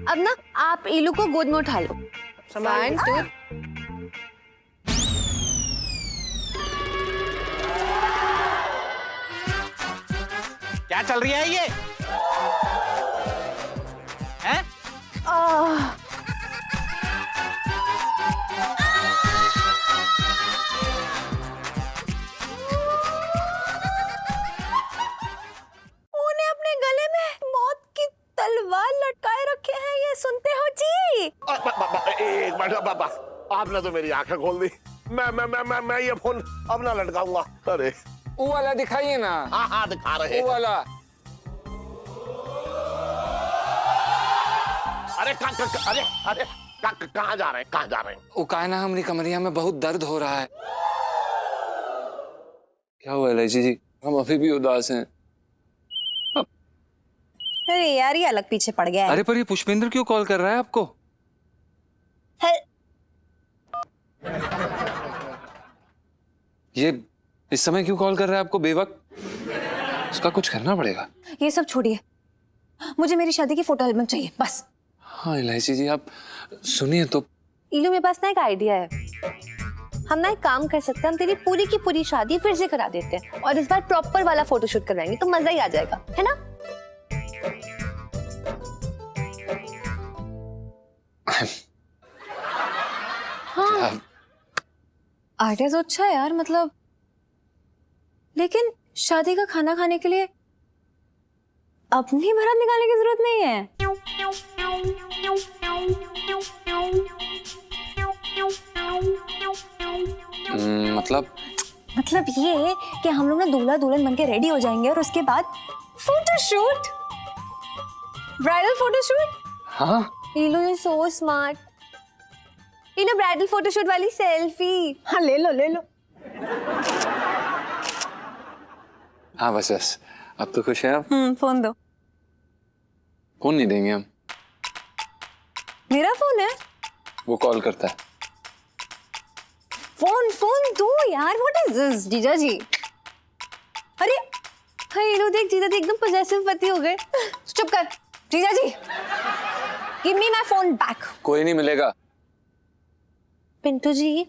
अब ना आप इलू को गोद में उठा लो। 1 2। क्या चल रही है ये? हैं? उन्हें अपने गले में मौत की तलवार लटकाए रखे हैं, ये सुनते हो जी? एक मिनट बाबा, आपने तो मेरी आंखें खोल दी। मैं ये फोन अब ना लटकाऊंगा। अरे वो वाला दिखाइए ना। हाँ हाँ दिखा रहे वो हैं। वाला। अरे अरे अरे कहाँ जा रहे हैं, कहाँ जा रहे हैं? वो कहा ना हमारी कमरिया में बहुत दर्द हो रहा है। क्या हुआ इलायची जी, हम अभी भी उदास हैं। अरे यार ये अलग पीछे पड़ गया है। अरे पर ये पुष्पेंद्र क्यों कॉल कर रहा है आपको? ये इस समय क्यों कॉल कर रहा है आपको बेवक्त? उसका कुछ करना पड़ेगा। ये सब छोड़िए, मुझे मेरी शादी की फोटो एल्बम चाहिए बस। हाँ इलायची जी आप सुनिए तो। इलू मेरे पास ना एक आइडिया है। हम ना एक काम कर सकते हैं, हम तेरी पूरी की पूरी शादी फिर से करा देते हैं और इस बार प्रॉपर वाला फोटोशूट करवाएंगे तो मजा ही आ जाएगा, है ना? हाँ आइडिया तो अच्छा है यार, मतलब लेकिन शादी का खाना खाने के लिए अपनी बारात निकालने की जरूरत नहीं है। मतलब ये कि हम लोग ना दूल्हा दुल्हन बनके रेडी हो जाएंगे और उसके बाद फोटोशूट, ब्राइडल फोटोशूट। हाँ इलू इज सो स्मार्ट। इलू ब्राइडल फोटोशूट वाली सेल्फी। हाँ ले लो ले लो। हाँ बस अब तो खुश है आप? फोन दो। फोन नहीं देंगे हम। मेरा फोन है। वो कॉल करता है। फोन दो यार, व्हाट इज दिस जीजा जी? अरे हाय इलू देख, जीजा जी एकदम पजेसिव पति हो गए। चुप कर जीजा जी, give me my phone back. कोई नहीं मिलेगा। पिंटू जी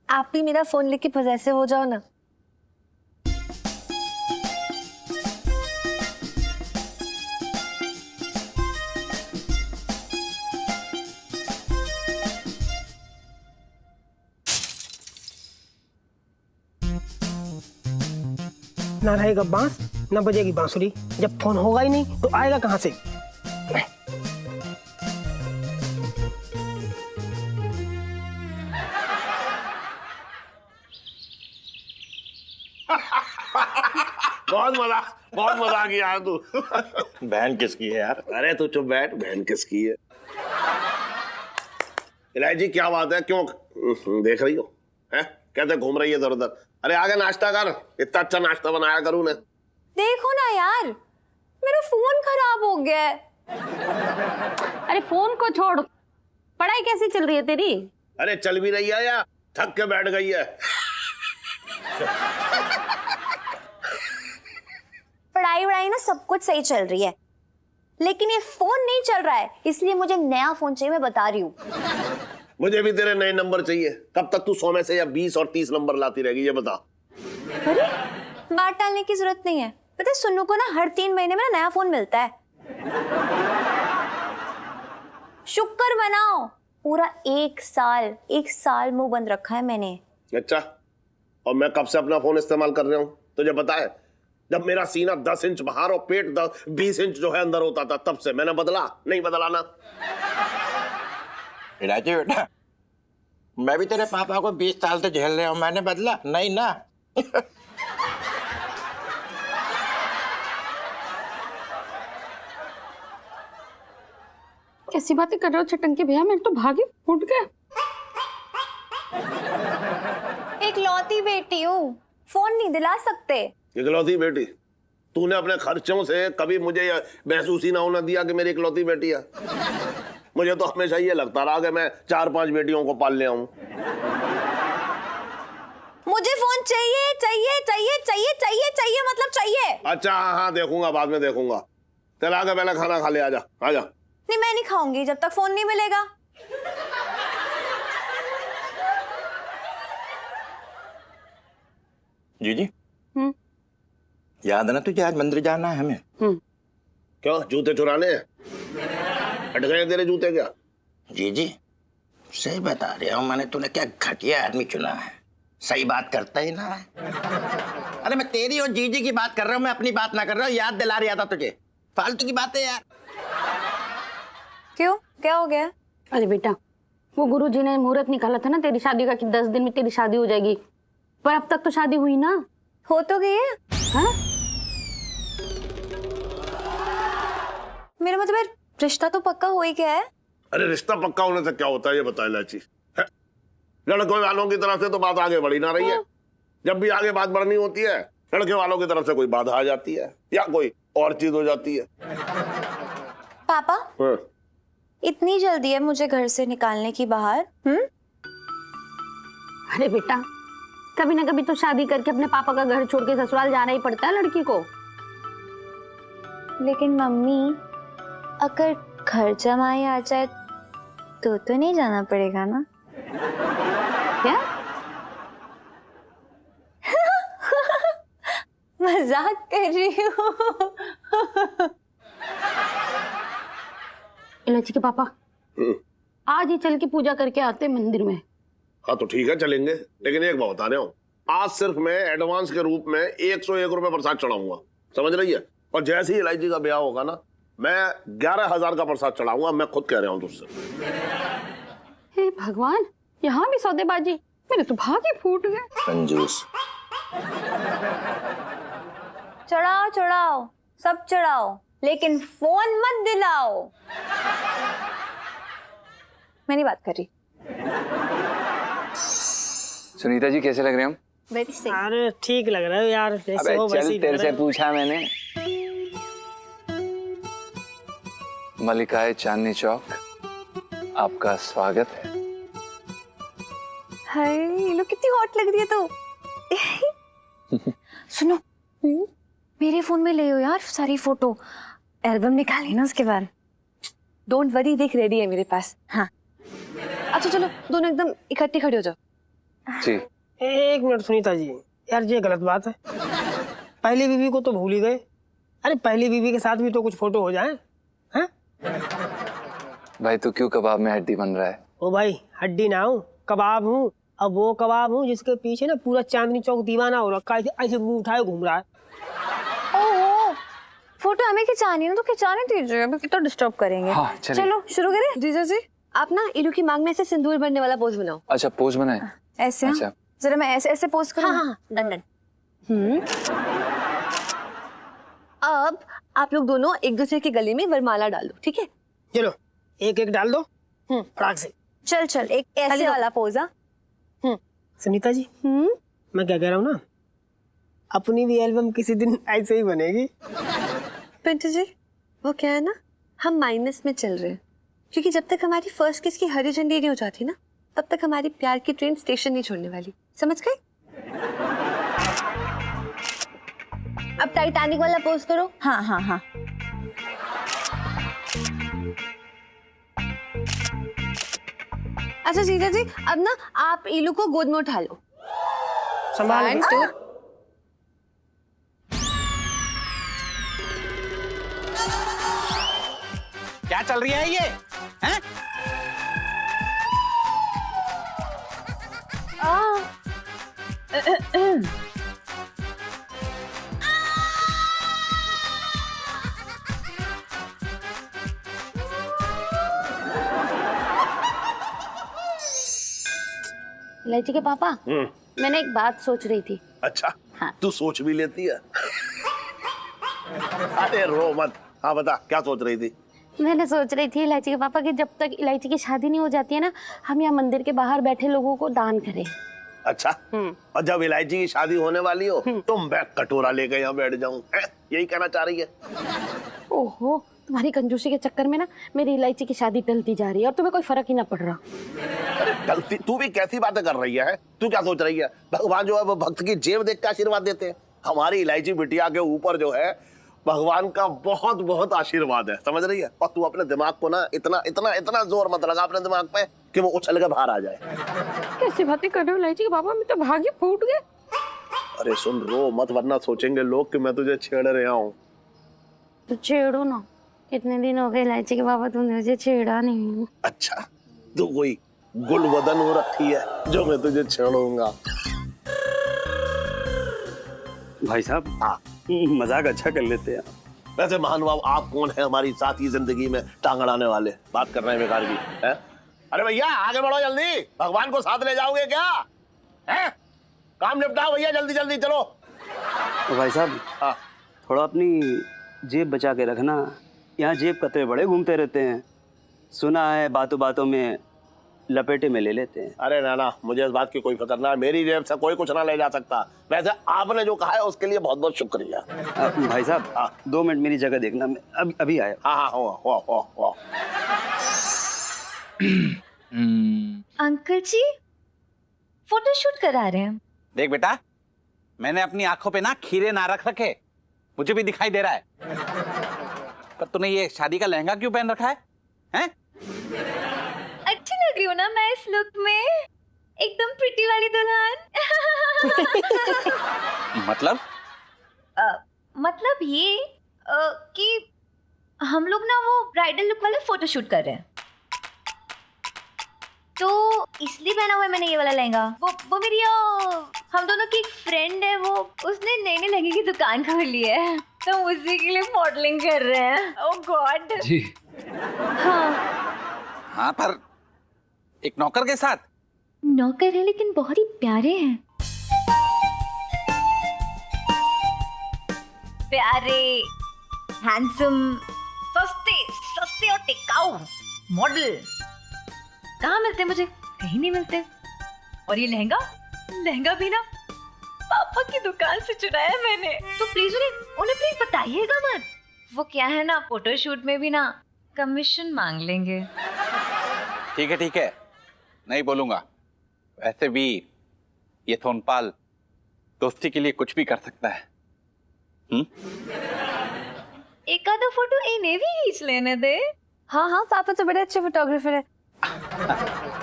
आप भी मेरा फोन लेके पजेसिव हो जाओ ना। ना रहेगा बांस ना बजेगी बांसुरी। जब फोन होगा ही नहीं तो आएगा कहां से? बहुत मजा आ गया तू। बहन किसकी है यार? अरे तू चुप बैठ, बहन किसकी है? इलायची क्या बात है, क्यों देख रही हो? हैं कैसे घूम रही है इधर उधर? अरे आगे नाश्ता कर, इतना अच्छा नाश्ता बनाया करूं ने। देखो ना यार मेरा फोन खराब हो गया है। अरे फोन को छोड़, पढ़ाई कैसी चल रही है तेरी? अरे चल भी रही है या थक के बैठ गई है? पढ़ाई वढ़ाई ना सब कुछ सही चल रही है, लेकिन ये फोन नहीं चल रहा है, इसलिए मुझे नया फोन चाहिए, मैं बता रही हूँ। मुझे भी तेरे नए नंबर चाहिए। कब तक तू 100 में से या 20 और 30 नंबर लाती रहेगी, ये बता। अरे बात टालने की जरूरत नहीं है, पता है सुन्नू को ना हर 3 महीने में नया फोन मिलता है। शुक्र मनाओ, पूरा 1 साल मुंह बंद रखा है मैंने। अच्छा, और मैं कब से अपना फोन इस्तेमाल कर रहा हूँ तुझे पता है? जब मेरा सीना 10 इंच बाहर और पेट 20 इंच जो है अंदर होता था, तब से मैंने बदला नहीं बदला ना। इलायची बेटा, मैं भी तेरे पापा को 20 साल से झेल रहा हूँ, मैंने बदला नहीं ना। कैसी बातें कर रहे हो छटंकी भैया, मेरे तो भागे फूट गया। एक लौती बेटी हूँ, फोन नहीं दिला सकते। इकलौती बेटी? तूने अपने खर्चों से कभी मुझे यह महसूस ही ना होना दिया कि मेरी इकलौती बेटी है। मुझे तो हमेशा ये लगता रहा कि मैं 4-5 बेटियों को पाल ले आऊं। मुझे फोन चाहिए चाहिए चाहिए चाहिए चाहिए चाहिए, मतलब चाहिए। अच्छा हाँ हाँ देखूंगा, बाद में देखूंगा। चल आगे पहले खाना खा ले, आजा आजा। नहीं मैं नहीं खाऊंगी जब तक फोन नहीं मिलेगा। जीजी याद है ना तुझे आज मंदिर जाना है हमें? क्यों जूते चुराने हैं? हट गए तेरे जूते क्या? जीजी सही बता रहा हूँ, मैंने तूने क्या घटिया आदमी चुना है, सही बात करता ही ना है। अरे मैं तेरी और जीजी की बात कर रहा हूँ, मैं अपनी बात ना कर रहा हूँ। याद दिला रहा था तुझे, फालतू की बातें यार। क्यों, क्या हो गया? अरे बेटा, वो गुरुजी ने मुहूर्त निकाला था ना तेरी शादी का कि 10 दिन में तेरी शादी हो जाएगी, पर अब तक तो शादी हुई ना। हो तो गई है। हाँ? मेरा मतलब रिश्ता तो पक्का हो ही गया है। अरे रिश्ता पक्का होने से क्या होता है ये बता इलायची। लड़कों वालों की तरफ से तो बात आगे बढ़ी ना रही है। जब भी आगे बात बढ़नी होती है लड़के वालों की तरफ से कोई बाधा आ जाती है या कोई और चीज हो जाती है। पापा हाँ। इतनी जल्दी है मुझे घर से निकालने की बाहर? अरे बेटा, कभी ना कभी तो शादी करके अपने पापा का घर छोड़ के ससुराल जाना ही पड़ता है लड़की को। लेकिन मम्मी अगर घर जमाई आ जाए तो नहीं जाना पड़ेगा ना? क्या? मजाक कर रही हूँ। इलायची के पापा, आज ही चल के पूजा करके आते मंदिर में। हाँ तो ठीक है चलेंगे, लेकिन एक बात बता रहा हूँ, आज सिर्फ मैं एडवांस के रूप में 101 रुपए प्रसाद चढ़ाऊंगा, समझ रही है? और जैसे ही इलायची का ब्याह होगा ना मैं 11,000 का प्रसाद चढ़ाऊंगा। मैं खुद कह रहा हूँ तुझसे। हे भगवान, यहाँ भी सौदेबाजी, मेरे तो भाग ही फूट गए। कंजूस। चढ़ाओ चढ़ाओ सब चढ़ाओ, लेकिन फोन मत दिलाओ। मैं नहीं बात कर रही। सुनीता जी कैसे लग रहे हैं हम? वेरी सही। अरे ठीक लग रहा है यार, जैसे अबे हो वैसे चल, ही लग तेरे रहा से है। पूछा मैंने। मलिकाए चांदनी चौक, आपका स्वागत है। हाय ये लोग कितनी हॉट लग रही है तो। सुनो, मेरे फोन में ले हो यार सारी फोटो, एल्बम निकाली ना उसके बाद। डोंट वरी, देख रेडी है मेरे पास। हाँ अच्छा चलो दोनों एकदम इकट्ठे खड़े हो जाओ। जी। एक मिनट सुनीता जी, यार ये गलत बात है। पहली बीवी को तो भूल ही गए। अरे पहली बीवी के साथ भी तो कुछ फोटो हो जाए। हैं? भाई तो क्यों कबाब में हड्डी बन रहा है? ओ भाई हड्डी ना हूँ, कबाब हूँ। अब वो कबाब हूँ जिसके पीछे ना पूरा चांदनी चौक दीवाना हो रखा है, ऐसे मुंह उठाए घूम रहा है। ओहो, फोटो हमें खिंचानी है तो खिंचाने दीजिए, अभी कितना डिस्टर्ब करेंगे। हाँ, चलिए। चलो शुरू करें। जीजा जी, आप ना इलू की मांग में ऐसे सिंदूर भरने वाला पोज बनाओ। अच्छा पोज बनाए। ऐसे हाँ? अच्छा। जरा मैं ऐसे ऐसे पोज करूँ। हाँ हाँ डन डन। अब आप लोग दोनों एक दूसरे के गले में वरमाला डालो, ठीक है? चलो एक एक डाल दो फटाक से। चल चल एक ऐसे वाला पोज। हाँ सुनीता जी मैं क्या कह रहा हूँ ना, अपनी भी एल्बम किसी दिन ऐसे ही बनेगी। पिंटू जी, वो क्या है ना, हम माइनस में चल रहे हैं, क्योंकि जब तक हमारी फर्स्ट किस की हरी झंडी नहीं हो जाती ना, तब तक हमारी प्यार की ट्रेन स्टेशन नहीं छोड़ने वाली, समझ गए? अब टाइटैनिक वाला पोज करो। हाँ हाँ हाँ। अच्छा जीजा जी, अब ना आप इलू को गोद में उठा लो। संभाल के। 1 2 क्या चल रही है ये? हैं? इलायची के पापा, मैंने एक बात सोच रही थी। अच्छा हाँ। तू सोच भी लेती है। अरे रो मत। हाँ बता क्या सोच रही थी? मैंने सोच रही थी इलायची के पापा कि जब तक इलायची की शादी नहीं हो जाती है ना, हम यहाँ मंदिर के बाहर बैठे लोगों को दान करें। अच्छा और जब इलायची की शादी होने वाली हो तो मैं कटोरा लेकर यहाँ बैठ जाऊं, यही कहना चाह रही है? ओहो, तुम्हारी कंजूसी के चक्कर में ना मेरी इलायची की शादी टलती जा रही है और तुम्हें कोई फर्क ही ना पड़ रहा। गलती तू भी कैसी बातें कर रही है? तू क्या सोच रही है? भगवान जो है वो भक्त की जेब देख के आशीर्वाद देते हैं। हमारी इलायची बिटिया के ऊपर जो है भगवान का बहुत बहुत आशीर्वाद है, समझ रही है। और तू अपने दिमाग को ना इतना इतना इतना जोर मत लगा अपने दिमाग पे कि वो उछल के बाहर आ जाए। कैसी बातें कर रहे हो इलायची के पापा, मैं तो भाग्य फूट गए। अरे सुन, रो मत वरना सोचेंगे लोग कि मैं तुझे छेड़ रहा हूँ। तो छेड़ो ना, कितने दिन हो गए इलायची के पापा तुमने मुझे छेड़ा नहीं। अच्छा, तू कोई गुलबदन हो रखी है जो मैं तुझे छेड़ूंगा। भाई साहब, हाँ, मजाक अच्छा कर लेते हैं। वैसे महानुभाव आप कौन है हमारी साथी जिंदगी में टांग अड़ाने वाले, बात कर रहे हैं बेकार की है? अरे भैया आगे बढ़ो जल्दी, भगवान को साथ ले जाओगे क्या है? काम निपटाओ भैया, जल्दी जल्दी चलो। तो भाई साहब, हाँ, थोड़ा अपनी जेब बचा के रखना, यहाँ जेब कतरे बड़े घूमते रहते हैं। सुना है बातों बातों में लपेटे में ले लेते हैं। अरे ना ना, मुझे इस बात की कोई फिक्र ना है, मेरी जेब से कोई कुछ ना ले जा सकता। वैसे आपने जो कहा है उसके लिए बहुत बहुत शुक्रिया। भाई साहब, हाँ। 2 मिनट मेरी जगह देखना, मैं अभी आया। हाँ हाँ, हो। अंकल जी फोटोशूट करा रहे हैं। देख बेटा, मैंने अपनी आंखों पे ना खीरे ना रख रखे, मुझे भी दिखाई दे रहा है। पर तूने ये शादी का लहंगा क्यों पहन रखा है? हैं? अच्छी लग रही हूँ ना मैं इस लुक में, एकदम प्रिटी वाली दुल्हन। मतलब? मतलब ये कि हम लोग ना वो ब्राइडल लुक वाला फोटोशूट कर रहे हैं, तो इसलिए पहना हुआ है मैंने ये वाला लहंगा। वो मेरी हम दोनों की एक फ्रेंड है, वो उसने नए नए लहंगे की दुकान खोली है, तो उसी के लिए मॉडलिंग कर रहे हैं। ओह गॉड जी। हाँ, पर एक नौकर के साथ? नौकर है लेकिन बहुत ही प्यारे हैं। प्यारे, हैंडसम, सस्ते सस्ते और टिकाऊ मॉडल कहाँ मिलते मुझे? कहीं नहीं मिलते। और ये लहंगा भी ना पापा की दुकान से चुराया मैंने। तो प्लीज उन्हें प्लीज बताइएगा मत। वो क्या है ना, फोटोशूट में भी ना कमीशन मांग लेंगे। ठीक है, नहीं बोलूंगा। वैसे भी ये थोनपाल दोस्ती के लिए कुछ भी कर सकता है। एक आधा फोटो इन्हें भी खींच लेने दे। हाँ पापा तो बड़े अच्छे फोटोग्राफर है।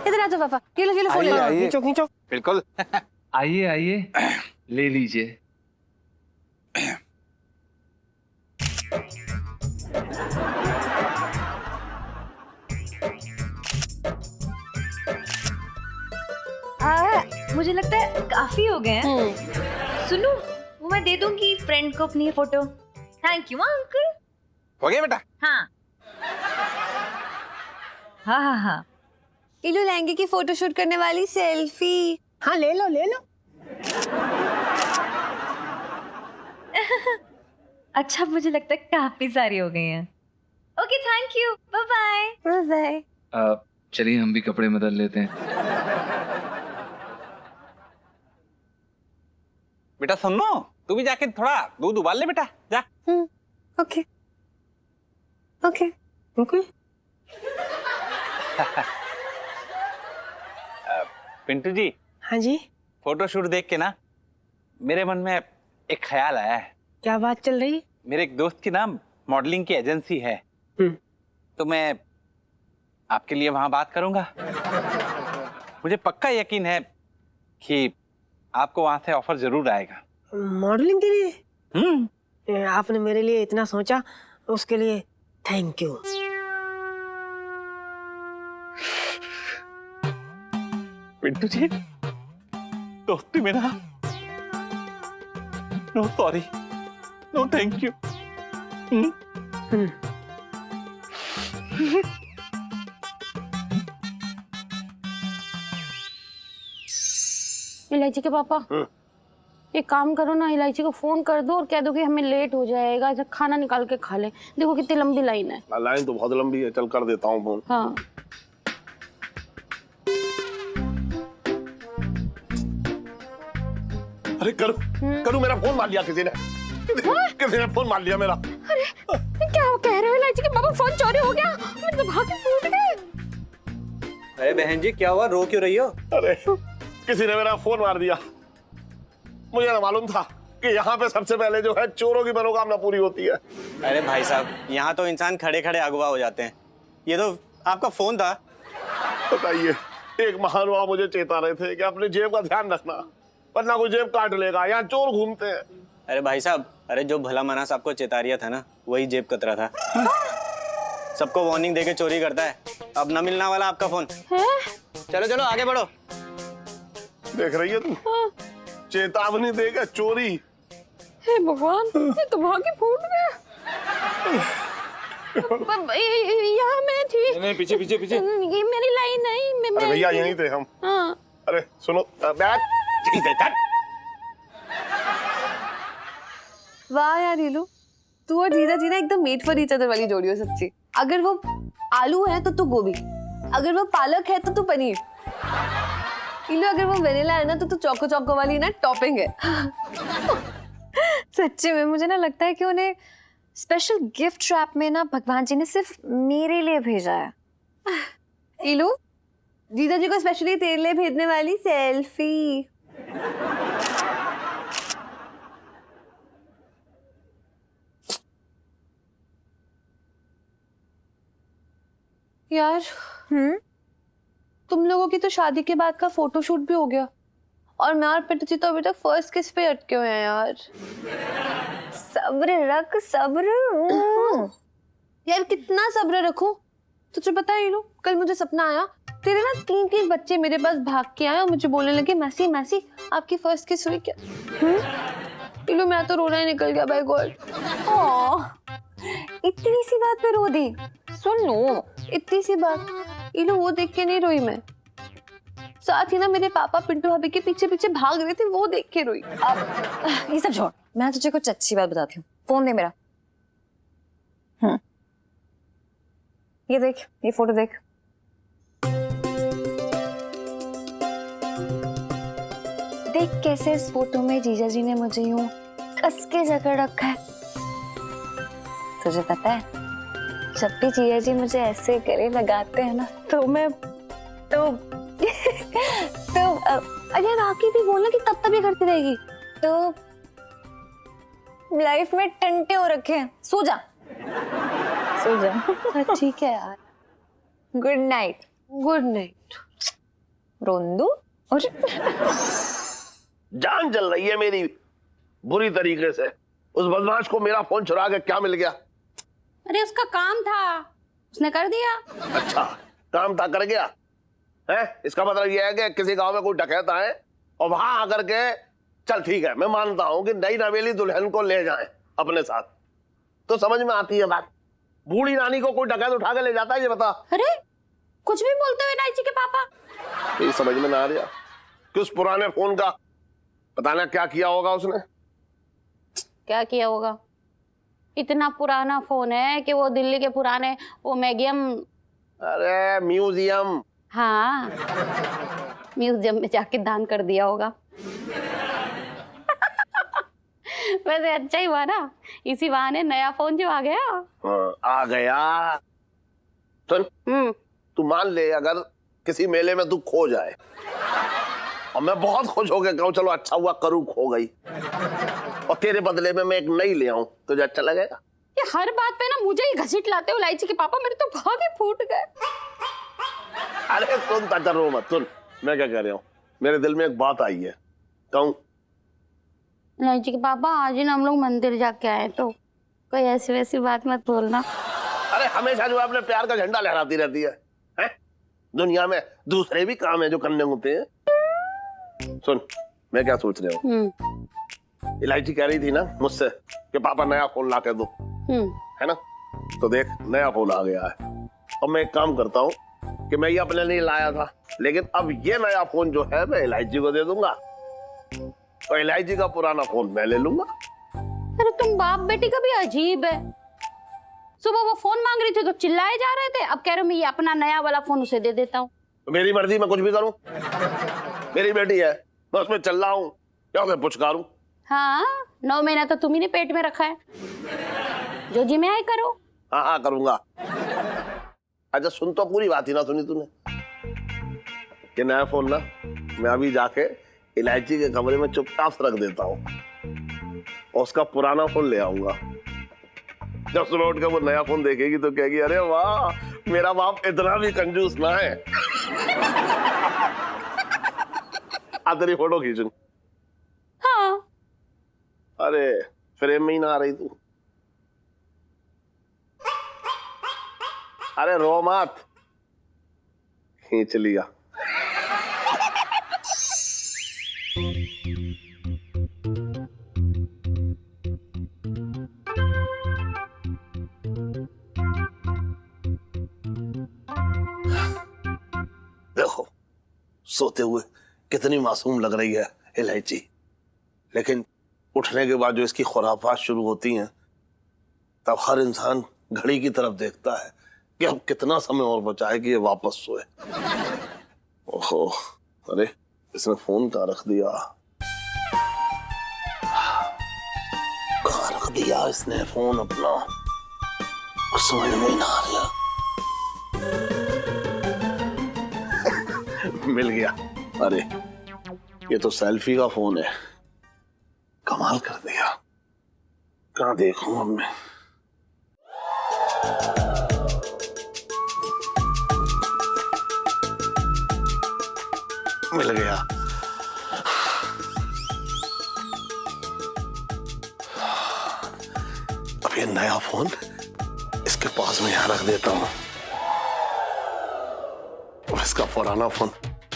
इधर आ जाओ पापा, ये लो फोन ले लो। आइए। खींचो। बिल्कुल। आइए ले लीजिए। मुझे लगता है काफी हो गए हैं। सुनो, वो मैं दे दूंगी फ्रेंड को अपनी फोटो। Thank you uncle. हो गया बेटा? हाँ। ये लो लहंगे की फोटोशूट करने वाली सेल्फी। हाँ ले लो। अच्छा, मुझे लगता है काफी सारी हो गई हैं। Okay, thank you, bye bye. चलिए हम भी कपड़े बदल लेते हैं। बेटा सुनो, तू भी जाके थोड़ा दूध उबाल ले बेटा, जा। ओके। पिंटू जी, हाँ जी, फोटोशूट देख के ना मेरे मन में एक ख्याल आया है। क्या बात चल रही? मेरे एक दोस्त की ना मॉडलिंग की एजेंसी है, तो मैं आपके लिए वहां बात करूंगा। मुझे पक्का यकीन है कि आपको वहां से ऑफर जरूर आएगा। मॉडलिंग के लिए? आपने मेरे लिए इतना सोचा, उसके लिए थैंक यू। पिंटू जी, दोस्ती में ना no sorry, no thank you. इलायची के पापा, एक काम करो ना, इलायची को फोन कर दो और कह दो कि हमें लेट हो जाएगा, जब खाना निकाल के खा ले। देखो कितनी लंबी लाइन है। लाइन तो बहुत लंबी है, चल कर देता हूँ फोन। हाँ। अरे करू मेरा फोन मार लिया किसी ने। किसी ने फोन मार लिया मेरा। अरे क्या कह रहे हो इलायची के पापा, फोन चोरी हो गया? मेरे तो भाग के फूट गए। अरे बहन जी, क्या हुआ, रो क्यों रही हो? अरे किसी ने मेरा फोन मार दिया। मुझे ना मालूम था कि यहाँ पे सबसे पहले जो है चोरों की मनोकामना पूरी होती है। अरे भाई साहब, यहाँ तो इंसान खड़े खड़े अगवा हो जाते हैं। ये तो आपका फोन था। बताइए, एक महानुभाव मुझे चेता रहे थे कि अपने जेब का ध्यान रखना, वरना कोई जेब काट लेगा। यहाँ चोर घूमते हैं। अरे भाई साहब, अरे जो भला मनास आपको चेता रिया था ना, वही जेब कतरा था। सबको वार्निंग देके चोरी करता है। अब न मिलना वाला आपका फोन। चलो चलो आगे बढ़ो। देख रही है तू, चेतावनी देगा चोरी। हे भगवान, ये तो भाग्य फूट गया। यहाँ मैं थी। नहीं, पीछे पीछे पीछे। ये मेरी लाइन नहीं। अरे भैया यहीं थे हम। हाँ। अरे सुनो, बैठ। वाह यार नीलू, तू और जीजा जी ना एकदम मेड फॉर ईच अदर वाली जोड़ी हो सच्ची। अगर वो आलू है तो तू गोभी, अगर वो पालक है तो तू पनीर। नीलू, अगर वो वेनिला है ना तो तू चोको चोको वाली ना टॉपिंग है। सच्ची में मुझे ना लगता है कि उन्हें स्पेशल गिफ्ट रैप में ना भगवान जी ने सिर्फ मेरे लिए भेजा है। नीलू, जीजा जी को स्पेशली तेरे लिए भेजने वाली सेल्फी। यार तुम लोगों की तो शादी के बाद का फोटोशूट भी हो गया और मैं और पिंटू जी तो अभी तक फर्स्ट किस पे अटके हुए हैं यार। सब्र रख, सब्र। यार कितना सब्र रखूं? तुझे पता है नीलू, कल मुझे सपना आया, तेरे ना 3 बच्चे मेरे पास भाग के आए और मुझे बोलने लगे मैसी मैसी आपकी फर्स्ट किस हुई क्या? नीलू, मैं तो रोना ही निकल गया बाय गॉड। इतनी सी बात पे रो दी। सुन लो, इतनी सी बात नीलू, वो देख के नहीं रोई मैं, साथ ही ना मेरे पापा पिंटू भाभी के पीछे पीछे भाग रहे थे, वो देख के रोई। अब ये सब छोड़, मैं तुझे कुछ अच्छी बात बताती हूँ। फोन दे मेरा। ये देख, ये फोटो देख। देख कैसे इस फोटो में जीजा जी ने मुझे यूं कस के जकड़ रखा है। तुझे पता है, जब भी जीजा जी मुझे ऐसे गले लगाते हैं ना तो मैं तो अरे राखी भी बोलना कि तब ये करती रहेगी। तो लाइफ में टंटे हो रखे हैं। सो जा, सो जा। ठीक है यार, गुड नाइट। गुड नाइट रोंदू। और जान जल रही है मेरी बुरी तरीके से। उस बदमाश को मेरा फोन चुरा के क्या मिल गया? अरे उसका काम था, उसने कर दिया। अच्छा, काम था, कर गया है? इसका मतलब यह है कि किसी गांव में कोई डकैत आए और वहां आकर के, चल ठीक है, मैं मानता हूं कि नई नवेली दुल्हन को ले जाएं अपने साथ, तो समझ में आती है बात। बूढ़ी नानी को कोई डकैत उठा के ले जाता है, ये बता। अरे कुछ भी बोलते हुए नाई जी के पापा। ये समझ में ना आ रहा कि उस पुराने फोन का पता ना क्या किया होगा उसने। क्या किया होगा? इतना पुराना फोन है कि वो दिल्ली के पुराने वो मैगियम, अरे म्यूजियम, हाँ म्यूजियम में जाके दान कर दिया होगा। वैसे अच्छा ही हुआ ना, इसी बहाने नया फोन जो आ गया। हाँ, आ गया। सुन, तू मान ले अगर किसी मेले में तू खो जाए और मैं बहुत खुश हो गया, कहूँ चलो अच्छा हुआ करूँ खो गई, और तेरे बदले में मैं एक नई ले आऊं, तुझे अच्छा लगेगा? ये हर बात पे ना मुझे ही घसीट लाते हो लाइची के पापा, मेरे तो भाग ही फूट गए। अरे सुन ताजा, रो मत। सुन मैं क्या कह रहा हूँ, मेरे दिल में एक बात आई है, कहूँ? लाइची के पापा, आज ही ना हम लोग मंदिर जाके आए, तो कोई ऐसी वैसी बात मत बोलना। अरे हमेशा जो अपने प्यार का झंडा लहराती रहती है, हैं? दुनिया में दूसरे भी काम है जो करने होते हैं। सुन मैं क्या सोच रहा हूँ, इलायची कह रही थी ना मुझसे कि पापा नया फोन ला के दो, है ना? तो देख नया फोन आ गया है। अब मैं एक काम करता हूँ कि मैं ये अपने लिए लाया था, लेकिन अब ये नया फोन जो है मैं इलायची को दे दूंगा और इलायची का पुराना फोन मैं ले लूंगा। अरे तुम बाप बेटी का भी अजीब है। सुबह वो फोन मांग रही थी तो चिल्लाए जा रहे थे, अब कह रहे हो मैं ये अपना नया वाला फोन उसे दे देता हूँ। तो मेरी मर्जी, मैं कुछ भी करूँ? मेरी बेटी है, मैं उसमें चल रहा हूँ, क्या उसे पुचकारूं? हाँ 9 महीना तो तुम ही ने पेट में रखा है, जो जी में आए करो। हाँ हाँ करूंगा। अच्छा सुन तो, पूरी बात ही ना सुनी तूने कि नया फोन ना मैं अभी जाके इलायची के कमरे में चुपचाप से रख देता हूँ, और उसका पुराना फोन ले आऊंगा। जब सुबह उठ कर वो नया फोन देखेगी तो कहेगी अरे वाह मेरा बाप इतना भी कंजूस ना है। आ तेरी फोटो खींचूं। हाँ। अरे फ्रेम में ही ना आ रही तू। अरे रो मत, खींच लिया। देखो सोते हुए कितनी मासूम लग रही है इलायची, लेकिन उठने के बाद जो इसकी खुराफात शुरू होती हैं तब हर इंसान घड़ी की तरफ देखता है कि अब कितना समय और बचा है कि ये वापस सोए। ओहो, अरे इसने फोन कहाँ रख दिया? कहाँ रख दिया इसने फोन अपना? समझ में ही ना आ रहा। मिल गया। अरे ये तो सेल्फी का फोन है, कमाल कर दिया। कहाँ देखूं अब मैं? मिल गया। अब ये नया फोन इसके पास में यहां रख देता हूं और इसका पुराना फोन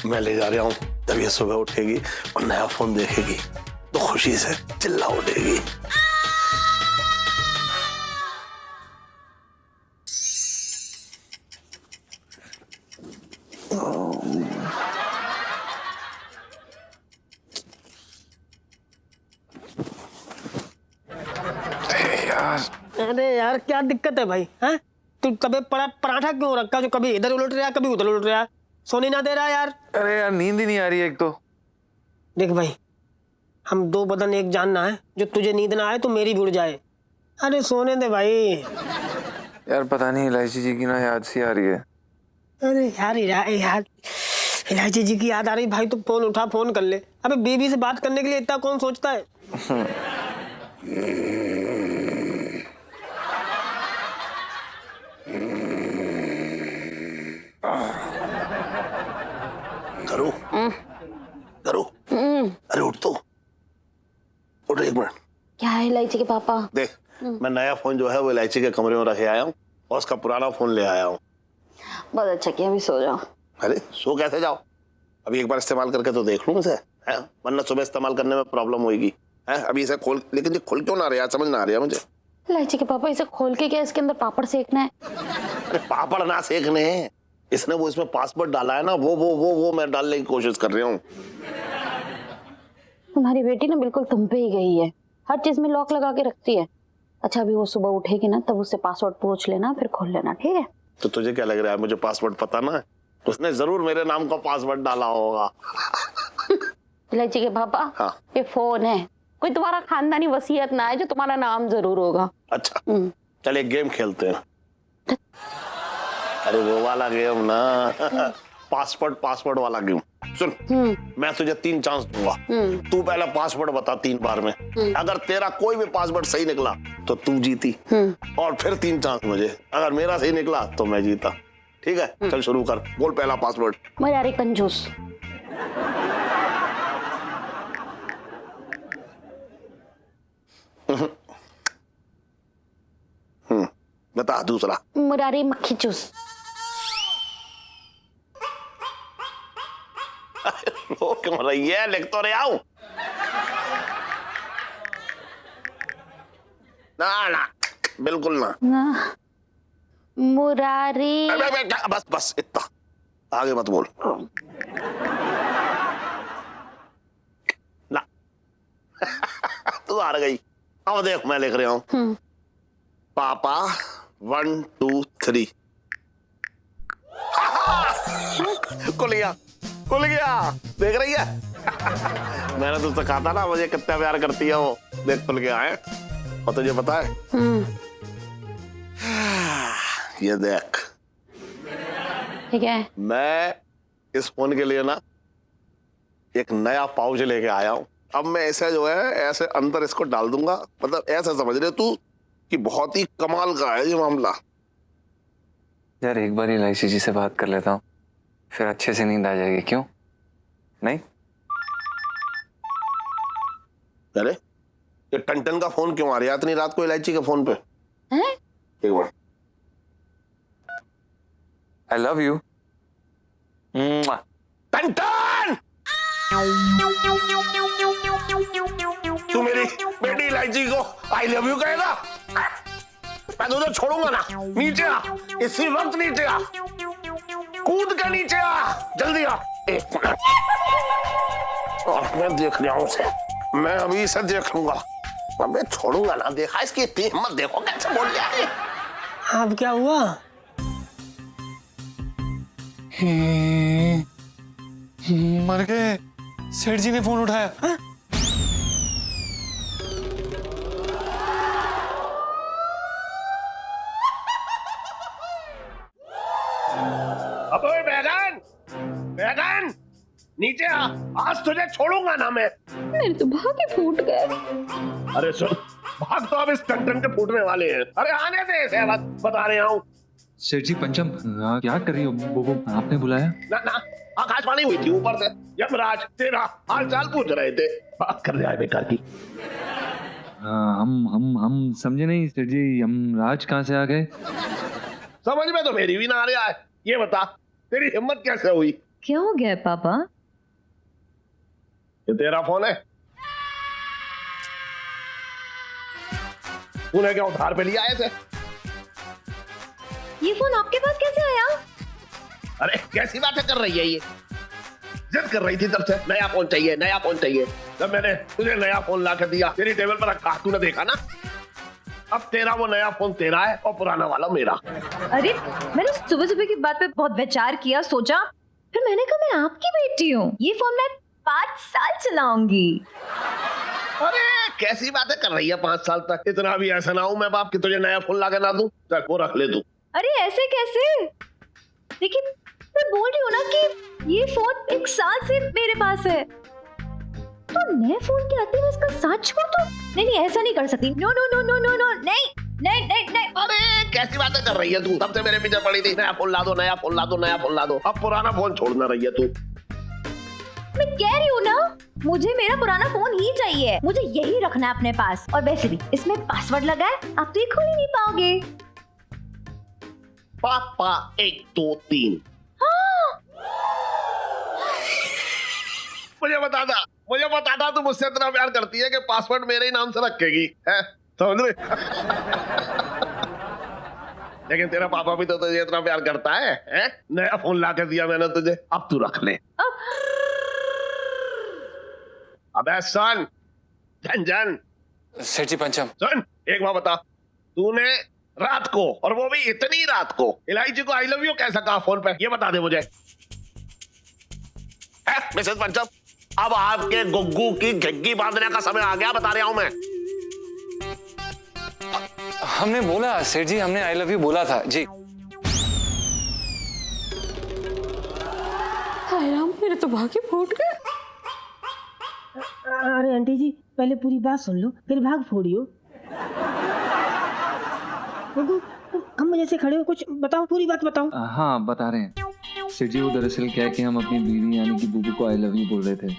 मैं ले जा रहा हूं। जब ये सुबह उठेगी और नया फोन देखेगी तो खुशी से चिल्ला उठेगी। अरे यार क्या दिक्कत है भाई? हैं तू कभी पराठा क्यों रखा जो कभी इधर उलट रहा कभी उधर उलट रहा, सोने ना दे रहा यार। अरे यार नींद ही नहीं आ रही है एक तो। देख भाई, हम दो बदन एक जानना है, जो तुझे नींद ना आए तो मेरी भी उड़ जाए। अरे सोने दे भाई। यार पता नहीं इलायची जी की ना याद सी आ रही है। अरे यार यार इलायची जी की याद आ रही भाई तो फोन उठा, फोन कर ले। अबे बीवी से बात करने के लिए इतना कौन सोचता है? करो करो। अरे उठ तो, उठ एक मिनट। क्या है इलायची के पापा? देख मैं नया फोन जो है वो इलायची के कमरे में रखे आया हूँ और उसका पुराना फोन ले आया हूँ। बहुत अच्छा किया, अभी सो जाओ। अरे सो कैसे जाओ, अभी एक बार इस्तेमाल करके तो देख लूं इसे, है? वरना सुबह इस्तेमाल करने में प्रॉब्लम होगी। है अभी इसे खोल, लेकिन ये खुल क्यों ना रहा, समझ ना आ रहा मुझे। इलायची के पापा इसे खोल के क्या इसके अंदर पापड़ सेकना है? अरे पापड़ ना सेकने हैं, इसने वो इसमें पासवर्ड डाला है ना, वो मैं डालने की कोशिश कर रहा हूँ। तुम्हारी बेटी ना बिल्कुल तुम पे ही गई है, हर चीज में लॉक लगा के रखती है। अच्छा अभी वो सुबह उठेगी ना तब उससे पासवर्ड पूछ लेना, फिर खोल लेना, ठीक है? तो तुझे क्या लग रहा है मुझे पासवर्ड पता ना है? उसने जरूर मेरे नाम का पासवर्ड डाला होगा। इलायची के पापा, हाँ। ये फोन है, कोई तुम्हारा खानदानी वसीयत ना है जो तुम्हारा नाम जरूर होगा। अच्छा चल एक गेम खेलते हैं। अरे वो वाला गेम ना, पासवर्ड वाला गेम। सुन, मैं तुझे 3 चांस दूंगा, तू पहला पासवर्ड बता 3 बार में। अगर तेरा कोई भी पासवर्ड सही निकला तो तू जीती, और फिर 3 चांस मुझे, अगर मेरा सही निकला तो मैं जीता। ठीक है चल शुरू कर, बोल पहला पासवर्ड। मैं यार कंजूस। बता दूसरा। मुरारी मक्खी चूस। रो क्यों रही है, लिख तो रहा हूं ना, बिल्कुल ना। मुरारी। बस इतना, आगे मत बोल ना। तू हार गई। अब देख मैं लिख रहा हूं, पापा 1 2 3। खुल गया देख रही है। मैंने तुझसे कहा था ना मुझे कितना प्यार करती है वो, देख खुल गया है। और तुझे पता है ये देख, ठीक है, मैं इस फोन के लिए ना एक नया पाउच लेके आया हूं अब मैं ऐसे जो है ऐसे अंदर इसको डाल दूंगा, मतलब ऐसा समझ रहे तू कि बहुत ही कमाल का है ये मामला। यार एक बार इलायची जी से बात कर लेता हूँ, फिर अच्छे से नींद आ जाएगी। क्यों नहीं? अरे ये टन का फोन क्यों आ रहा है इतनी रात को इलायची के फोन पे? एक बार आई लव यू। टन तू मेरी बेटी इलायची को आई लव यू कहेगा? मैं तुझे छोड़ूंगा ना। नीचे आ, इसी वक्त नीचे आ, कूद के नीचे आ, जल्दी आ। एक मिनट, मैं देख रहा हूं उसे, मैं अभी इसे देख लूंगा। मैं छोड़ूंगा ना। देखा इसकी इतनी हिम्मत, देखो कैसे बोल रहा है। अब क्या हुआ? मर गए। सेठ जी ने फोन उठाया। अबे बैगन, बैगन नीचे आ, आज तुझे छोड़ूंगा ना मैं। मेरे तो भागे फूट गए। अरे सुन, भाग तो अब इस टन के फूटने वाले हैं। अरे आने दे इसे, बता रहा हूँ। सेठ जी पंचम क्या कर रही हो? वो आपने बुलाया? ना आकाशवाणी हुई थी ऊपर से, यमराज तेरा हाल चाल पूछ रहे थे। बात कर रहे हैं बेकार की। हम समझे नहीं सेठ जी, यमराज कहाँ से आ गए? समझ में तो मेरी भी ना आ रहा है। ये बता तेरी हिम्मत कैसे हुई? क्या हो गया पापा? ये तेरा फोन है? तूने क्या उधार पे लिया ऐसे? ये फोन आपके पास कैसे आया? अरे कैसी बातें कर रही है ये? जिद कर रही थी तब से, नया फोन चाहिए, नया फोन चाहिए। जब मैंने तुझे नया फोन ला कर दिया, तेरी टेबल पर रखा, तूने देखा ना। अब तेरा वो नया फोन तेरा है और पुराना वाला मेरा। अरे मैंने सुबह सुबह की बात पे बहुत विचार किया, सोचा, फिर मैंने कहा मैं आपकी बेटी हूँ, ये फोन मैं 5 साल चलाऊंगी। अरे कैसी बातें कर रही है 5 साल तक? इतना भी ऐसा ना हो मैं बाप कि तुझे नया फोन ला कर ना दूं। चल वो रख ले तू। अरे ऐसे कैसे? देखिए मैं बोल रही हूँ ना कि ये फोन 1 साल से मेरे पास है, तो नए फोन के आते मैं इसका साथ छोड़ दूं? नहीं ऐसा नहीं कर सकती। No no no no no no नहीं। अरे कैसी बातें कर रही है तू? तब से मेरे पीछे पड़ी थी, नया फोन ला दो, नया फोन ला दो, नया फोन ला दो। अब पुराना फोन छोड़ना रही है तू। मैं कह रही हूँ ना, मुझे मेरा पुराना फोन ही चाहिए, मुझे यही रखना है अपने पास। और वैसे भी इसमें पासवर्ड लगा है, आप तो ये खोल ही नहीं पाओगे। पापा 1 2 3। मुझे बताता तू मुझसे इतना प्यार करती है कि पासवर्ड मेरे ही नाम से रखेगी, है? समझ रहे? लेकिन तेरा पापा भी तो तुझे इतना प्यार करता है, हैं? नया फोन ला कर दिया मैंने तुझे, अब तू रख ले। अबे सुन झंझन, सेठ जी पंचम, सुन एक बात बता, तूने रात को, और वो भी इतनी रात को, इलायची को आई लव यू कैसा कहा फोन पे? ये बता दे मुझे। मिसेस पंचम, अब आपके गुग्गू की घग्गी बांधने का समय आ गया, बता रहा हूं मैं। हमने बोला सेठ जी, हमने आई लव यू बोला था जी। हाय राम, मेरे तो भागे फूट गए। अरे आंटी जी पहले पूरी बात सुन लो, फिर भाग फोड़ियो। हम जैसे खड़े हो, कुछ बताओ, पूरी बात बताओ। हाँ बता रहे हैं सेठ जी, वो दरअसल क्या है कि हम अपनी बीवी यानी कि बूबू को आई लव यू बोल रहे थे।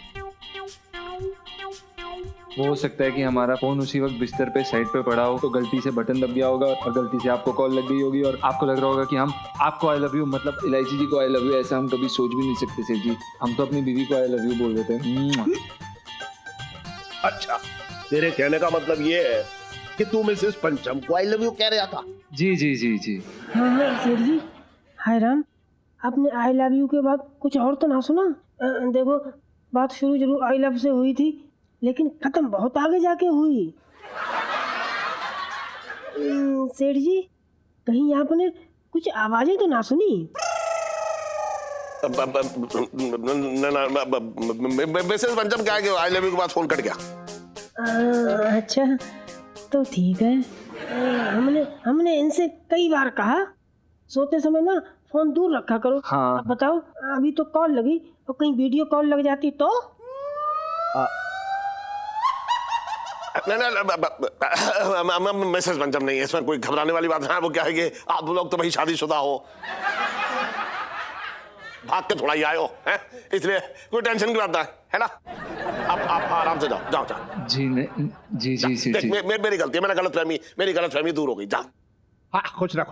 वो हो सकता है कि हमारा फोन उसी वक्त बिस्तर पे साइड पे पड़ा हो, तो गलती से बटन दब गया होगा और गलती से आपको कॉल लग गई होगी, और आपको लग रहा होगा कि हम आपको आई लव यू, मतलब इलायची जी को आई लव यू, ऐसा हम कभी सोच भी नहीं सकते सेठ जी। हम तो अपनी बीवी को आई लव यू बोल रहे थे। अच्छा, तेरे कहने का मतलब ये है कि तू मिसेस पंचम को आई लव यू कह रहा था? जी जी जी जी। हाँ सेठ जी, हाय राम, आपने आई लव यू के बाद कुछ और तो ना सुना? देखो बात शुरू जरूर आई लव से हुई थी, लेकिन खत्म बहुत आगे जाके हुई। सेठ जी कहीं आपने कुछ आवाजें तो ना सुनी? मिसेस पंचम क्या है कि आई लव यू के बाद फोन कट गया? अच्छा तो ठीक है। हमने इनसे कई बार कहा सोते समय ना फोन दूर रखा करो। हाँ। अब बताओ, अभी तो कॉल लगी और कहीं वीडियो कॉल लग जाती तो? नहीं मिसेस पंचम नहीं है, इसमें कोई घबराने वाली बात है। वो क्या है कि आप लोग तो भाई शादीशुदा हो, भाग के थोड़ा ही आए हो, हैं? इसलिए कोई टेंशन की बात है ना। आप आराम से जाओ जाओ जाओ। जी नहीं, जी जी सेठ जी। मेरी गलती है, मेरी गलतफहमी दूर हो गई। जा, हाँ, खुश रह।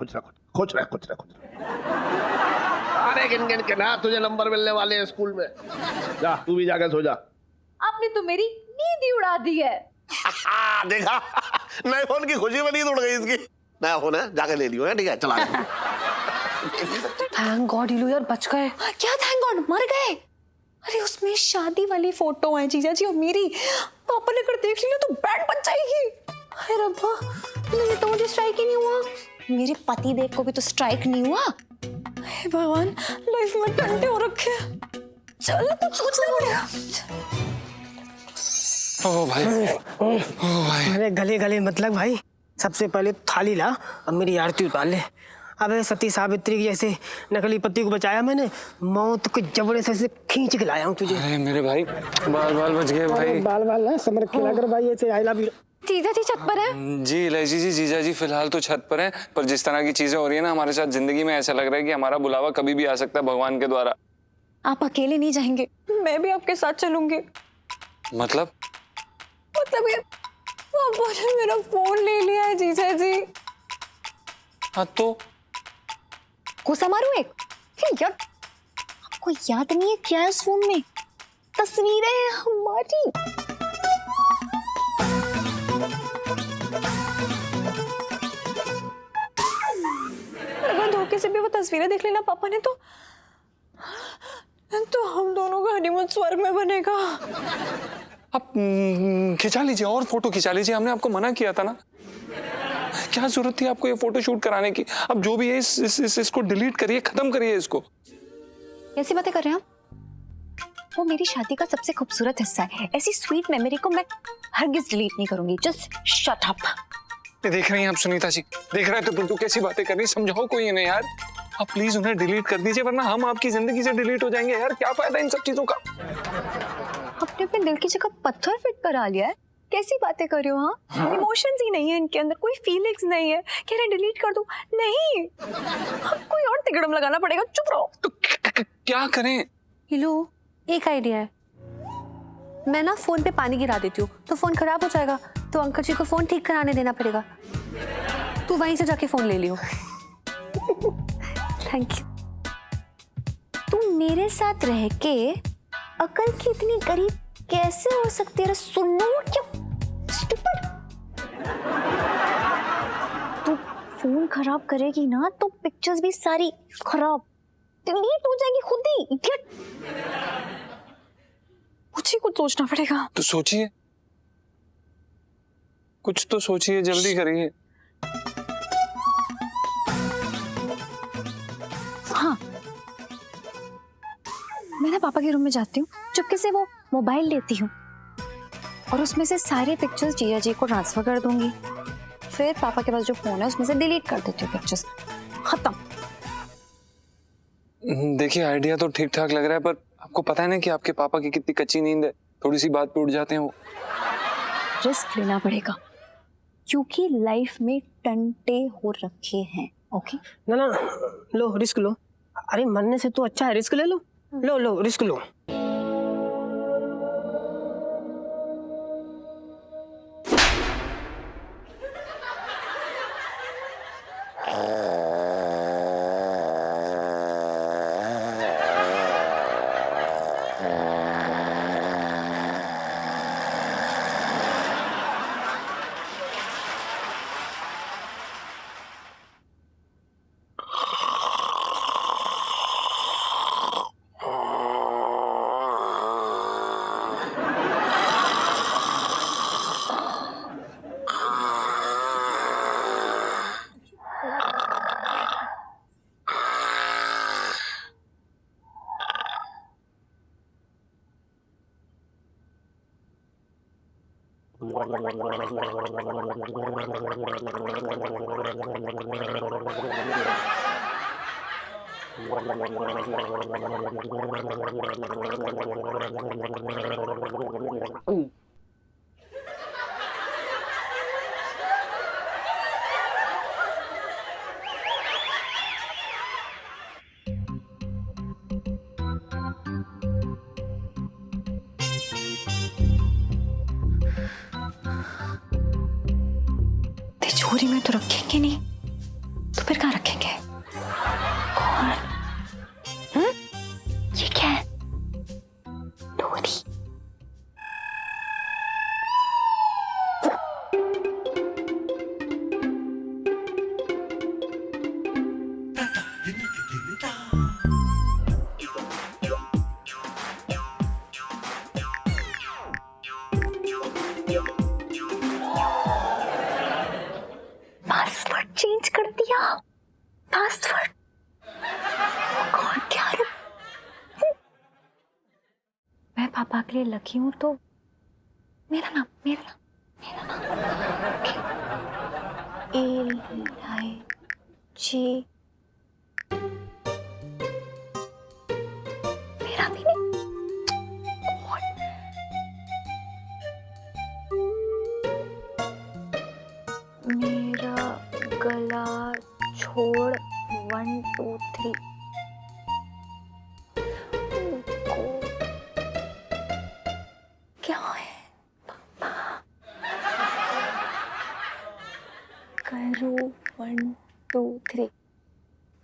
अरे गिन के ना, तुझे नंबर मिलने वाले हैं स्कूल में। जा, तू भी जाके सो जा। आपने तो मेरी नींद ही उड़ा दी है। देखा, नए फोन की खुशी में नींद उड़ गई इसकी। नया फोन है, जाके ले लियो, है ठीक है, चला। थैंक गॉड इलू यार, बच गए। क्या थैंक गॉड, मर गए? अरे उसमें शादी वाली फोटो है जीजा जी और मेरी, पापा ने कर देख लिया तो बैंड बच जाएगी। हाय रब्बा, मुझे तो मुझे स्ट्राइक ही नहीं हुआ, मेरे पति देव को भी तो स्ट्राइक नहीं हुआ। हे भगवान, लाइफ में टंटे हो रखे। चल कुछ सोचना पड़ेगा। ओ भाई, अरे गले मतलब भाई, सबसे पहले थाली ला और मेरी आरती उतार ले। अबे सती सावित्री की जैसे नकली पति को बचाया मैंने, मौत के जबड़े से खींच के लाया हूँ तुझे। अरे मेरे भाई, बाल बच गए भाई। बाल ना समर खिला कर भाई, ऐसे आई लव यू। जीजा जी छत पर है। जी इलायची जी, जीजा जी फिलहाल तो छत पर हैं, पर जिस तरह की चीजें हो रही है ना हमारे साथ जिंदगी में, ऐसा लग रहा है कि हमारा बुलावा कभी भी आ सकता है भगवान के द्वारा। आप अकेले नहीं जाएंगे, मैं भी आपके साथ चलूंगी। मतलब ये पापा ने मेरा फोन ले लिया है जीजा जी। हाँ तो गुस्सा मारूं एक? यार आपको याद नहीं है क्या है उस फोन में? तस्वीरें हैं हमारी। अगर धोखे से भी वो तस्वीरें देख लेना पापा ने तो हम दोनों का हनीमून स्वर्ग में बनेगा। आप खिंचा लीजिए और फोटो खिंचा लीजिए, हमने आपको मना किया था ना। क्या जरूरत थी आपको ये फोटो शूट कराने की? अब जो भी है इसको डिलीट करिए, खत्म करिए इसको। कैसी बातें कर रहे हैं आप? वो मेरी शादी का सबसे खूबसूरत हिस्सा है, ऐसी स्वीट मेमोरी को मैं हरगिज डिलीट नहीं करूंगी। Just shut up. ये देख रही हैं आप सुनीता जी, देख रहे थे तू कैसी बातें कर रही, समझाओ कोई इन्हें यार। आप प्लीज उन्हें डिलीट कर दीजिए, वरना हम आपकी जिंदगी से डिलीट हो जाएंगे यार। क्या फायदा इन सब चीजों का? आपने अपने दिल की जगह पत्थर फिट करा लिया है। कैसी बातें कर रहे हो? हाँ, इमोशंस ही नहीं है इनके अंदर, कोई फीलिंग्स नहीं है। कह रहे डिलीट कर दूं? नहीं, अब कोई और तिकड़म लगाना पड़ेगा। चुप रहो। तो क्या करें? हिलो, एक आइडिया है। मैं ना फोन पे पानी गिरा देती हूँ तो फोन खराब हो जाएगा, तो अंकल जी को फोन ठीक कराने देना पड़ेगा। तू वहीं से जाके फोन ले लियो। Thank you. तू मेरे साथ रह के अकल की इतनी गरीब कैसे हो सकती है? सुनो क्या स्टूपिड। तू फोन खराब करेगी ना तो पिक्चर्स भी सारी खराब डिलीट हो जाएगी खुद ही। इडियट। कुछ ही कुछ सोचना पड़ेगा। तो सोचिए, कुछ तो सोचिए, जल्दी करिए। हाँ, मैं ना पापा के रूम में जाती हूँ, चुपके से वो मोबाइल लेती हूँ और उसमें से सारे पिक्चर्स जिया जी को ट्रांसफर कर दूंगी। फिर पापा के पास जो फोन है उसमें से डिलीट कर देती हूँ पिक्चर्स। खत्म। देखिए आइडिया तो ठीक ठाक लग रहा है, पर आपको पता है ना कि आपके पापा की कितनी कच्ची नींद है, थोड़ी सी बात पे उठ जाते हैं वो। रिस्क लेना पड़ेगा क्योंकि लाइफ में टंटे हो रखे हैं। ओके ना लो रिस्क लो। अरे मरने से तो अच्छा है रिस्क ले लो। लो रिस्क लो। बोरी में तो रखेंगे नहीं, तो फिर कहाँ रखेंगे? कौन? ये क्या है? डोरी। पासवर्ड चेंज कर दिया। पासवर्ड कौन क्या मैं पापा के लिए लकी हूं तो मेरा नाम LIG मेरा भी नहीं। मेरा गला छोड़ 1 2 3 क्या है पापा? करो 1 2 3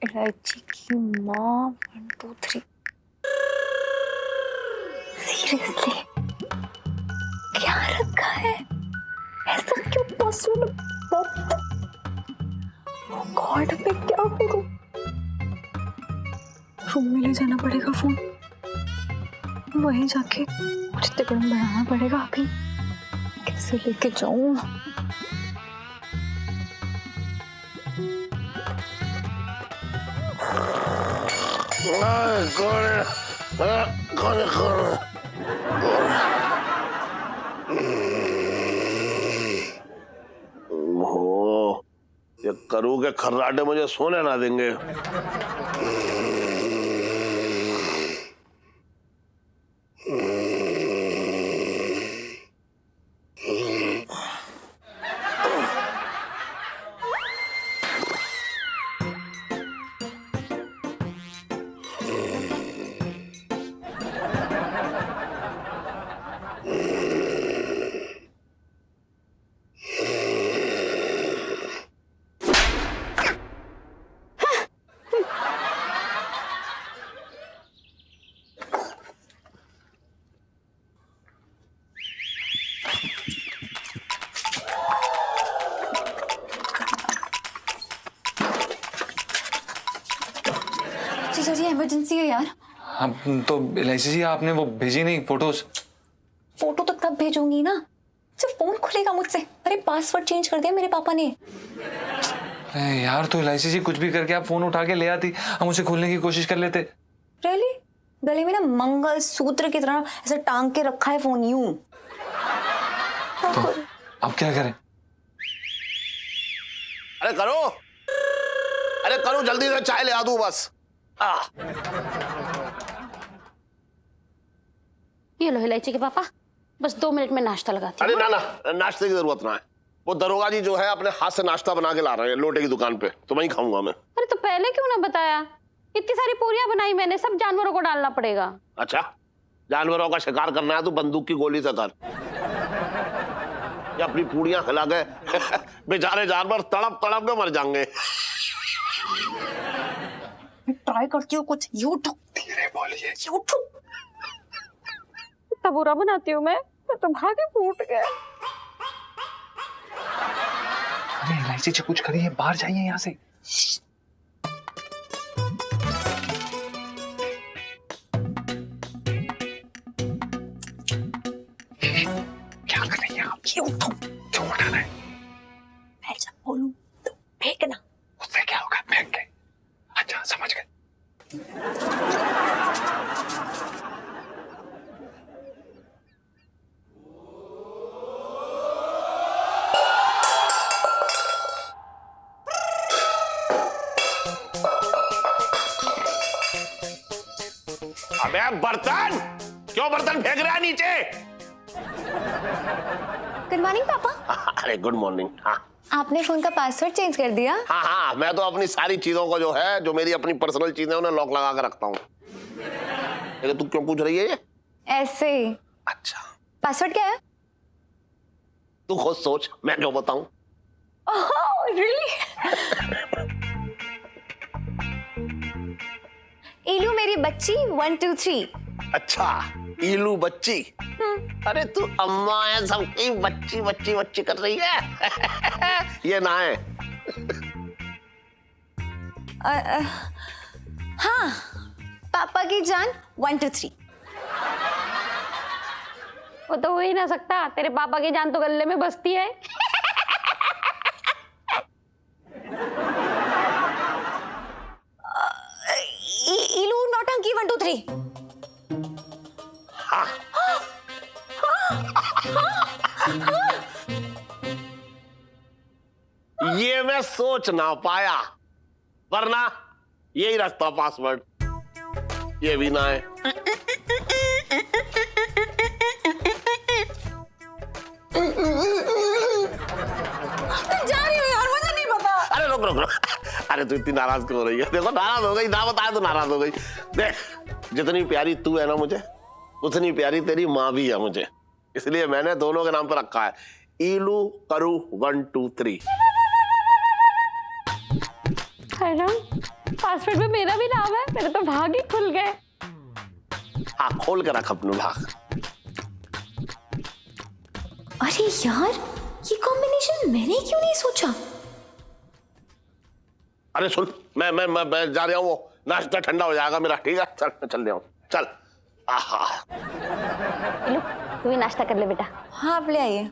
इलायची की माँ 1 2 3 सीरियसली क्या रखा है? ऐसा क्यों पॉसिबल? गॉड मैं क्या करूं? रूम में ले जाना पड़ेगा फोन, वहीं जाके कुछ तिकड़म बनाना पड़ेगा। अभी कैसे लेके जाऊं? कौन हो? ये करू के खर्राटे मुझे सोने ना देंगे। जी इमरजेंसी है यार। अब तो एलआईसी जी आपने वो भेजी नहीं फोटोज? फोटो तो तब भेजूंगी ना जब फोन खुलेगा मुझसे। अरे पासवर्ड चेंज कर दिया मेरे पापा ने। यार तो एलआईसी जी कुछ भी करके आप फोन उठा के ले आती, हम उसे खोलने की कोशिश कर लेते। रियली? गले में ना मंगल सूत्र की तरह ऐसे टांग के रखा है फोन यूं। तो अब क्या करें? अरे करो जल्दी से चाय ले आ दूं बस। ये लो इलायची के पापा, बस 2 मिनट में नाश्ता लगाती हूँ। अरे ना नाश्ते की जरूरत ना है। वो दरोगा जी जो है अपने हाथ से नाश्ता बना के ला रहे हैं लोटे की दुकान पे, तो वहीं खाऊंगा मैं। अरे तो पहले क्यों ना बताया? इतनी सारी पूरियां बनाई मैंने, सब जानवरों को डालना पड़ेगा। अच्छा, जानवरों का शिकार करना है तो बंदूक की गोली से कर। ये अपनी पूड़ियां खिला गए बेचारे जानवर तड़प तड़प के मर जाएंगे। ट्राई करती हूँ कुछ। यूट्यूब धीरे बोलिए। यूट्यूब इतना बुरा बनाती हूँ मैं तो भागे फूट गए। अरे एलआईसी जी कुछ करिए, बाहर जाइए यहाँ से। क्या कर रही हैं आप? यूट्यूब क्यों उठाना है? मैं जब बोलूं तो फेंकना। उससे क्या होगा? फेंक के। अच्छा समझ गए। अबे बर्तन क्यों बर्तन फेंक रहा है नीचे? गुड मॉर्निंग पापा। अरे गुड मॉर्निंग। हाँ आपने फोन का पासवर्ड चेंज कर दिया? हाँ, मैं तो अपनी सारी चीजों को जो है, जो मेरी अपनी पर्सनल चीजें उन्हें लॉक लगा कर रखता हूँ। लेकिन तू क्यों पूछ रही है ये? ऐसे। अच्छा पासवर्ड क्या है? तू खुद सोच, मैं क्यों बताऊं? रियली? इलू मेरी बच्ची 1 2 3। अच्छा, इलू बच्ची। अरे तू अम्मा है, सबकी बच्ची बच्ची बच्ची कर रही है। ये ना है। हाँ, पापा की जान 1 2 3। वो तो हो ही ना सकता, तेरे पापा की जान तो गले में बसती है। इलू नौटंकी 1 2 3। ये मैं सोच ना पाया, वरना यही रखता पासवर्ड। ये भी ना है। जा रही हूँ यार, मुझे नहीं पता। अरे रुक रुक रुक। अरे तू इतनी नाराज क्यों हो रही है? देखो नाराज हो गई, ना बताया तो नाराज हो गई। देख, जितनी प्यारी तू है ना मुझे, उतनी प्यारी तेरी माँ भी है मुझे। इसलिए मैंने दोनों के नाम पर रखा है इलू करू 1 2 3। पासवर्ड में मेरा भी नाम है, मेरे तो भाग ही खुल गए। हाँ, खोल के रख अपने भाग। अरे यार, ये कॉम्बिनेशन मैंने क्यों नहीं सोचा? अरे सुन, मैं जा रहा हूँ, वो नाश्ता ठंडा हो जाएगा मेरा। ठीक है, चल मैं चल रहा हूँ। चल। आहा, लो, तू भी नाश्ता कर ले बेटा। हाँ, आप ले आइए।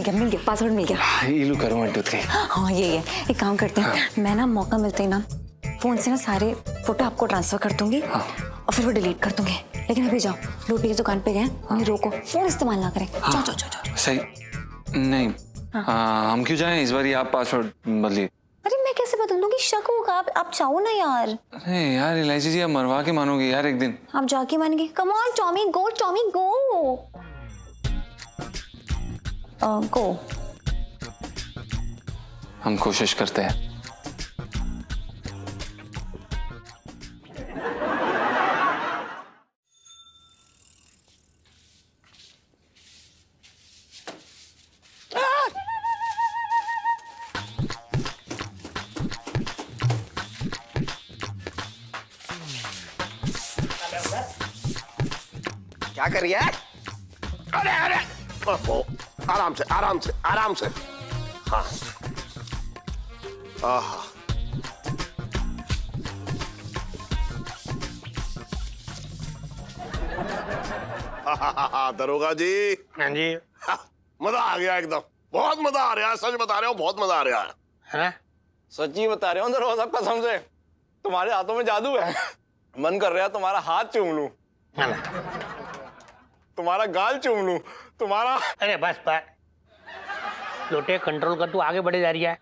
मिल गया पासवर्ड मिल गया। इलू करो 1 2 3। हाँ ये एक काम करते हैं, मैं ना मौका मिलते ही ना फोन से ना सारे फोटो आपको ट्रांसफर कर दूंगी और फिर वो डिलीट कर दूंगी। लेकिन अभी जाओ, लोटी की दुकान पे गए, उन्हें रोको, फोन इस्तेमाल ना करें। जाओ जाओ जाओ जाओ। सही नहीं, हम क्यों जाएं? इस बार आप पासवर्ड बदलिए। अरे मैं कैसे बदल दूंगी? शक होगा। आप चाहो ना यार। अरे यार इलायची जी, आप मरवा के मानोगे यार एक दिन। आप जाके मानेंगे। Come on Tommy go, Tommy go go. हम कोशिश करते हैं। क्या कर रही है? अरे अरे, ओहो, आराम से आराम से आराम से। हाँ, आहा, दरोगा जी। हाँ जी। मजा आ गया एकदम, बहुत मजा आ रहा है। सच बता रहे हो, बहुत मजा आ रहा है। है? सच्ची बता रहे हो दरोगा साहब, कसम से तुम्हारे हाथों में जादू है। मन कर रहा है तुम्हारा हाथ चूम लूं, तुम्हारा गाल चूम लूं, तुम्हारा। अरे बस लोटे कंट्रोल कर, तू आगे बढ़े जा रही है।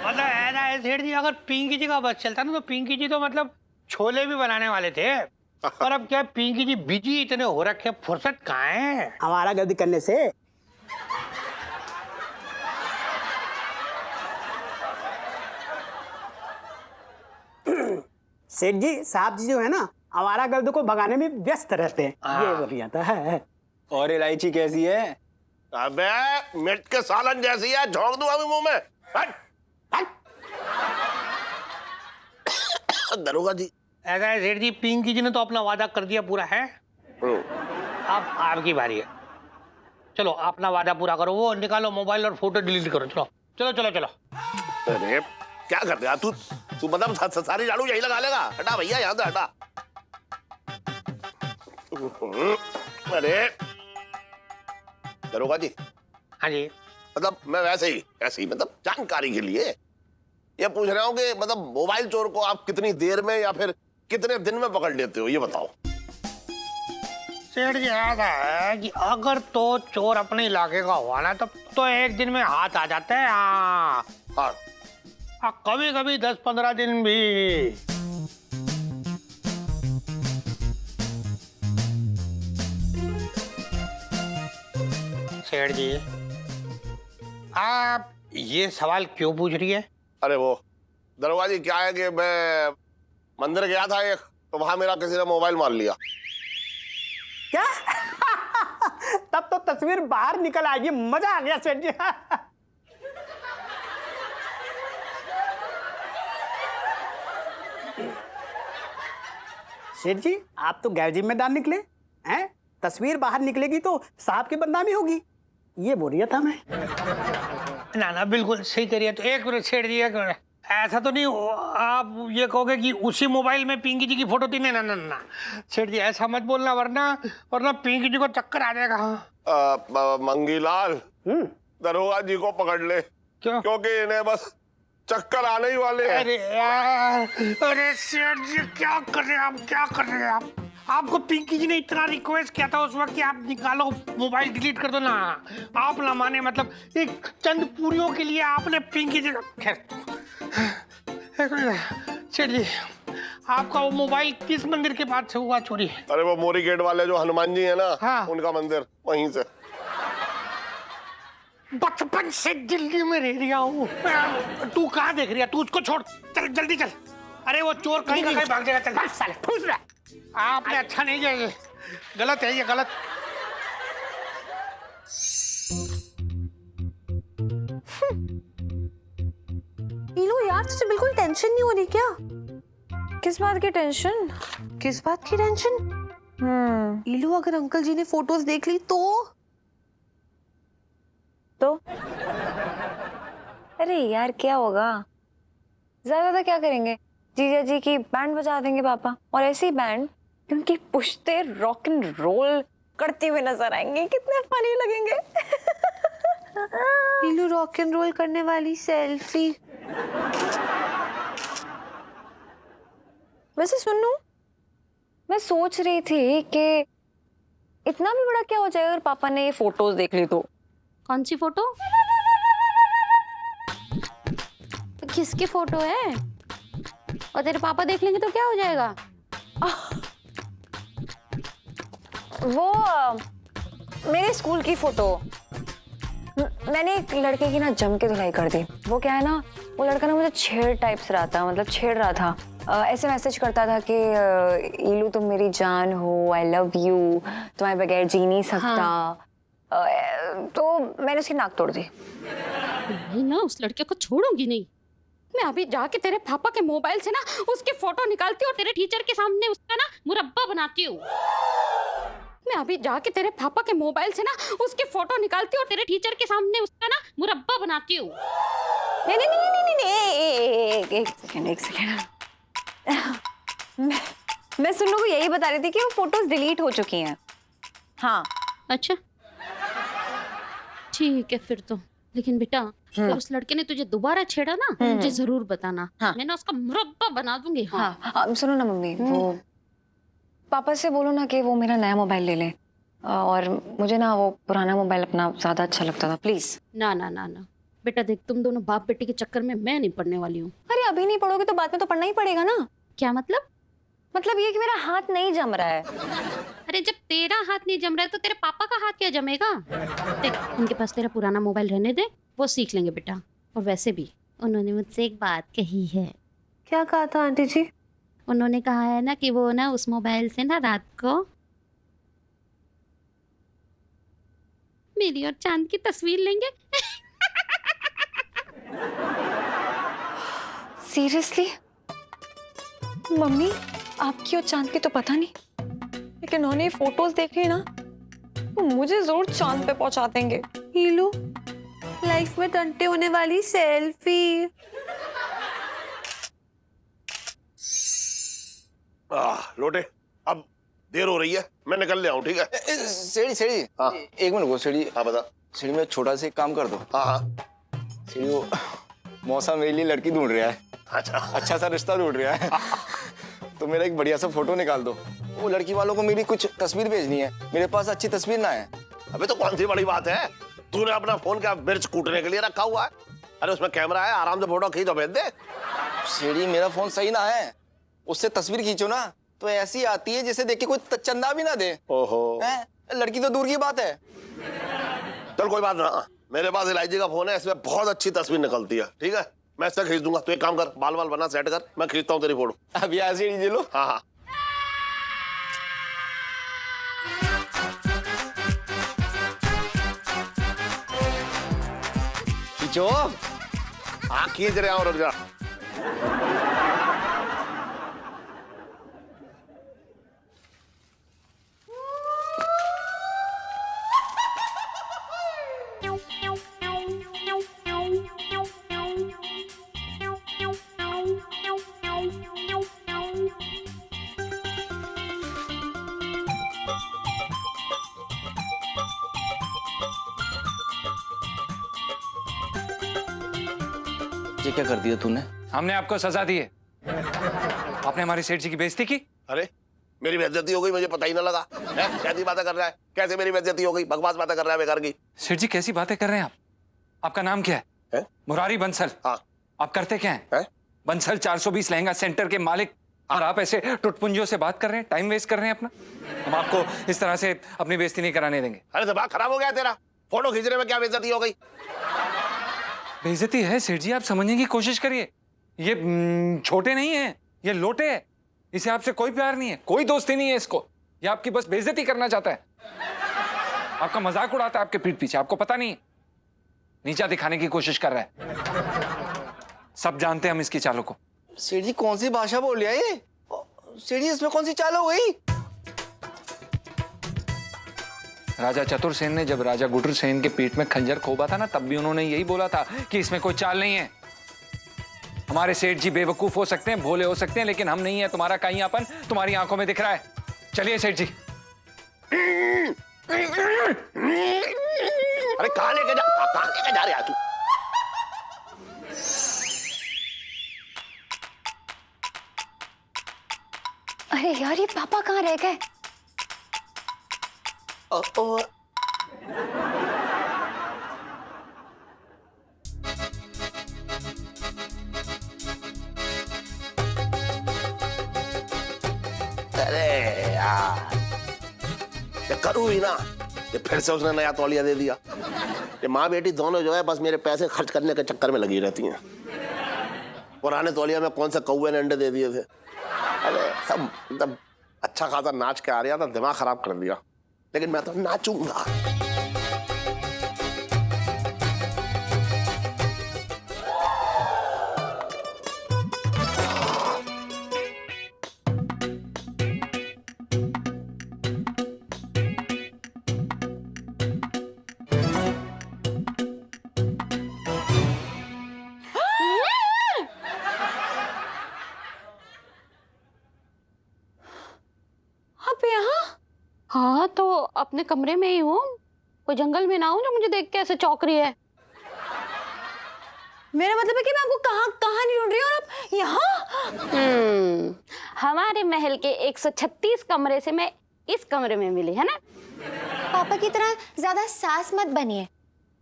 मतलब ऐसा है सेठ जी, अगर पिंकी जी का बस चलता ना तो पिंकी जी तो मतलब छोले भी बनाने वाले थे। और अब क्या पिंकी जी बिजी इतने हो रखे, फुर्सत कहाँ है हमारा गर्दी करने से। सेठ जी साहब जी जो है ना, हमारा गर्द को भगाने में व्यस्त रहते हैं। ये बढ़िया था है। और इलायची कैसी है? अबे मिर्च के सालन जैसी है, झोंक दूं अभी मुंह में। हट, हट। दरोगा जी। ऐसा है सेठ जी, पिंकी जी ने तो अपना वादा कर दिया पूरा है। अब आपकी बारी है। चलो अपना वादा पूरा करो, वो निकालो मोबाइल और फोटो डिलीट करो। चलो चलो चलो चलो। अरे क्या कर रहा तू? तू मतलब सारी झाड़ू यही लगा लेगा? हटा भैया यहाँ से हटा। अरे दरोगा जी। हाँ जी। मतलब मैं वैसे ही मतलब जानकारी के लिए ये पूछ रहा हूँ कि मतलब मोबाइल चोर को आप कितनी देर में या फिर कितने दिन में पकड़ लेते हो, ये बताओ। सेठ जी ऐसा है कि अगर तो चोर अपने इलाके का हुआ ना तो एक दिन में हाथ आ जाता है। हाँ, कभी कभी 10-15 दिन भी। सेठ जी आप ये सवाल क्यों पूछ रही है? अरे वो दरोगा जी, क्या है कि मैं मंदिर गया था एक, तो वहां मेरा किसी ने मोबाइल मार लिया। क्या? तब तो तस्वीर बाहर निकल आएगी, मजा आ गया सेठ जी। सेठ जी, आप तो गैर जिम्मेदार निकले हैं। तस्वीर बाहर निकलेगी तो साहब की बदनामी होगी, ये बोल रहा था मैं। ना ना, बिल्कुल सही करिए। तो एक मिनट सेठ जी, एक मिनट। ऐसा तो नहीं आप ये कहोगे कि उसी मोबाइल में पिंकी जी की फोटो थी? ना ना ना सेठ जी, ऐसा मत बोलना, वरना वरना पिंकी जी को चक्कर आ जाएगा। मंगीलाल, दरोगा जी को पकड़ ले। क्यों? क्योंकि इन्हें बस चक्कर आने ही वाले हैं। अरे यार, अरे सेठ जी, क्या कर रहे हैं आप, क्या कर रहे हैं आप? आपको पिंकी जी ने इतना रिक्वेस्ट किया था उस वक्त कि आप निकालो, मोबाइल डिलीट कर दो ना। आप ना माने, मतलब एक चंद पूरियों के लिए आपने पिंकी जी का। खैर सेठ जी, आपका वो मोबाइल किस मंदिर के पास से हुआ चोरी? अरे वो मोरी गेट वाले जो हनुमान जी है ना, हाँ। उनका मंदिर, वहीं से। बचपन से दिल्ली में रह रहा हूँ। तू कहाँ देख रही है? तू उसको छोड़, चल जल्दी चल। अरे वो चोर कहीं का कहीं भाग जाएगा। चल साले, ठूस रहा। आपने अच्छा नहीं किया, ये गलत है, ये गलत। नीलू यार, तुझे बिल्कुल टेंशन नहीं हो रही क्या? किस बात की टेंशन? किस बात की टेंशन? नीलू, अगर अंकल जी ने फोटोज देख ली तो? अरे यार, क्या होगा? ज्यादा क्या करेंगे? जीजा जी की बैंड बजा देंगे पापा, और ऐसी बैंड कि उनकी पुश्ते रॉक एंड रोल करते हुए नजर आएंगे। कितने फनी लगेंगे। नीलू, रॉक एंड रोल करने वाली सेल्फी। वैसे सुनो, मैं सोच रही थी कि इतना भी बड़ा क्या हो जाएगा अगर पापा ने ये फोटोज देख ली तो? कौन सी फोटो? तो किसकी फोटो है? और तेरे पापा देख लेंगे तो क्या हो जाएगा? वो मेरे स्कूल की फोटो। मैंने एक लड़के की ना जम के धुलाई कर दी। वो क्या है ना, वो लड़का ना मुझे छेड़ टाइप से रहा था, मतलब छेड़ रहा था। ऐसे मैसेज करता था कि ईलू तुम मेरी जान हो, आई लव यू, तुम्हारे बगैर जी नहीं सकता। हाँ। तो मैंने उसकी नाक तोड़ दी। नहीं ना, उस लड़के को छोड़ूंगी नहीं। मैं अभी जाके तेरे पापा के मोबाइल से ना उसकी फोटो निकालती हूँ और तेरे टीचर के सामने उसका ना मुरब्बा बनाती हूँ। मैं अभी जाके तेरे पापा के मोबाइल से ना उसकी फोटो निकालती हूँ और तेरे टीचर के सामने उसका ना मुरब्बा बनाती हूँ। नहीं नहीं नहीं नहीं नहीं, एक सेकेंड। मैं सुनो को यही बता रही थी कि वो फोटोज डिलीट हो चुकी हैं। हाँ। अच्छा ठीक है फिर तो। लेकिन बेटा, अगर उस लड़के ने तुझे दोबारा छेड़ा ना, मुझे जरूर बताना। हाँ। मैं ना उसका मुरब्बा बना दूंगी। हाँ, हाँ, सुनो ना मम्मी, वो पापा से बोलो ना कि वो मेरा नया मोबाइल ले लें। और मुझे ना वो पुराना मोबाइल अपना ज्यादा अच्छा लगता था, प्लीज। ना ना ना ना बेटा, देख तुम दोनों बाप बेटी के चक्कर में मैं नहीं पड़ने वाली हूँ। अरे अभी नहीं पढ़ोगे तो बाद में तो पढ़ना ही पड़ेगा ना। क्या मतलब? मतलब ये कि मेरा हाथ नहीं जम रहा है। अरे जब तेरा हाथ नहीं जम रहा है तो तेरे पापा का हाथ क्या जमेगा? देख, उनके पास तेरा पुराना मोबाइल रहने दे, वो सीख लेंगे बेटा। और वैसे भी उन्होंने मुझसे एक बात कही है। क्या कहा था आंटी जी? उन्होंने कहा है ना कि वो ना उस मोबाइल से ना रात को मेरी और चांद की तस्वीर लेंगे। सीरियसली मम्मी, आपकी और चांद की तो पता नहीं, लेकिन उन्होंने फोटोज देख ली ना तो मुझे जरूर चांद पे पहुंचा देंगे। नीलू, लाइफ में टंटे होने वाली सेल्फी। लोटे, अब देर हो रही है, मैं निकल ले आऊं, ठीक है? सेड़ी हाँ। एक मिनट को सेड़ी। हाँ बता। सेड़ी में छोटा सा एक काम कर दो। हाँ हाँ। सेड़ी, वो मौसा मेरे लिए लड़की ढूंढ रहा है। अच्छा अच्छा सा रिश्ता ढूंढ रहा है। तो मेरा एक बढ़िया सा फोटो निकाल दो। वो लड़की वालों को मेरी कुछ तस्वीर भेजनी है, मेरे पास अच्छी तस्वीर ना है। अबे तो कौन सी बड़ी बात है, तूने अपना फोन क्या मिर्च कूटने के लिए रखा हुआ है? अरे उसमें कैमरा है, आराम से फोटो खींचो, भेज दे। सेड़ी, मेरा फोन सही ना है, उससे तस्वीर खींचो ना तो ऐसी आती है जैसे देख के कोई चंदा भी ना दे। ओहो। लड़की तो दूर की बात है। चल कोई बात ना, मेरे पास एलआईजी का फोन है, इसमें बहुत अच्छी तस्वीर निकलती है। ठीक है, मैं इससे खींच दूंगा। तो एक काम कर, बाल बाल बना सेट कर, मैं खींचता हूँ तेरी फोटो। अब यहाँ सीढ़ी जी लो। हाँ हाँ। खींचो। हाँ खींच रहे हैं, और रुक जा। ये क्या कर दिया तूने? हमने आपको सजा दी है। आपने हमारी सेठ जी की बेइज्जती की। अरे मेरी बेइज्जती हो गई, मुझे पता ही ना लगा। कैसी बातें कर रहा है? कैसे मेरी बेइज्जती हो गई? बकवास बातें कर रहा है बेकार की। सेठ जी कैसी बातें कर रहे हैं आप? आपका नाम क्या है? मुरारी बंसल। हाँ। आप करते क्या है? हैं? बंसल 420 लहंगा सेंटर के मालिक। और आप ऐसे टुटपुंजों से बात कर रहे हैं, टाइम वेस्ट कर रहे हैं अपना। हम आपको इस तरह से अपनी बेइज्जती नहीं कराने देंगे। अरे दिमाग खराब हो गया तेरा? फोटो खींचने में क्या बेइज्जती हो गई? बेइज्जती है सेठ जी, आप समझने की कोशिश करिए। ये छोटे नहीं है, ये लोटे है। इसे आपसे कोई प्यार नहीं है, कोई दोस्ती नहीं है इसको। ये आपकी बस बेइज्जती करना चाहता है। आपका मजाक उड़ाता है आपके पीठ पीछे, आपको पता नहीं है। नीचा दिखाने की कोशिश कर रहा है। सब जानते हैं हम इसकी चालों को। सेठ जी कौन सी भाषा बोल रहा है ये? सेठ जी इसमें कौन सी चाल हो गई? राजा चतुरसेन ने जब राजा गुटरसेन के पीठ में खंजर खोबा था ना, तब भी उन्होंने यही बोला था कि इसमें कोई चाल नहीं है। हमारे सेठ जी बेवकूफ हो सकते हैं, भोले हो सकते हैं, लेकिन हम नहीं है। तुम्हारा काइयापन तुम्हारी आंखों में दिख रहा है। चलिए सेठ जी। अरे कहाँ लेके जा रहे तू? अरे यार, ये पापा कहाँ रह गए? अरे यार, ये करूँ ही ना। ये फिर से उसने नया तौलिया दे दिया। ये माँ बेटी दोनों जो है बस मेरे पैसे खर्च करने के चक्कर में लगी रहती हैं। पुराने तौलिया में कौन से कौवे ने अंडे दे दिए थे। अरे सब एकदम अच्छा खासा नाच के आ रहा था, दिमाग खराब कर दिया। लेकिन मैं तो नाचूंगा। आप यहाँ? हाँ तो अपने कमरे में ही हूँ, कोई जंगल में ना हूँ जो मुझे देख के ऐसे चौंक रही है। मेरा मतलब है कि मैं आपको कहाँ कहाँ नहीं ढूंढ रही हूँ और आप यहाँ? हमारे महल के 136 कमरे से मैं इस कमरे में मिली है ना। पापा की तरह ज्यादा सास मत बनिए।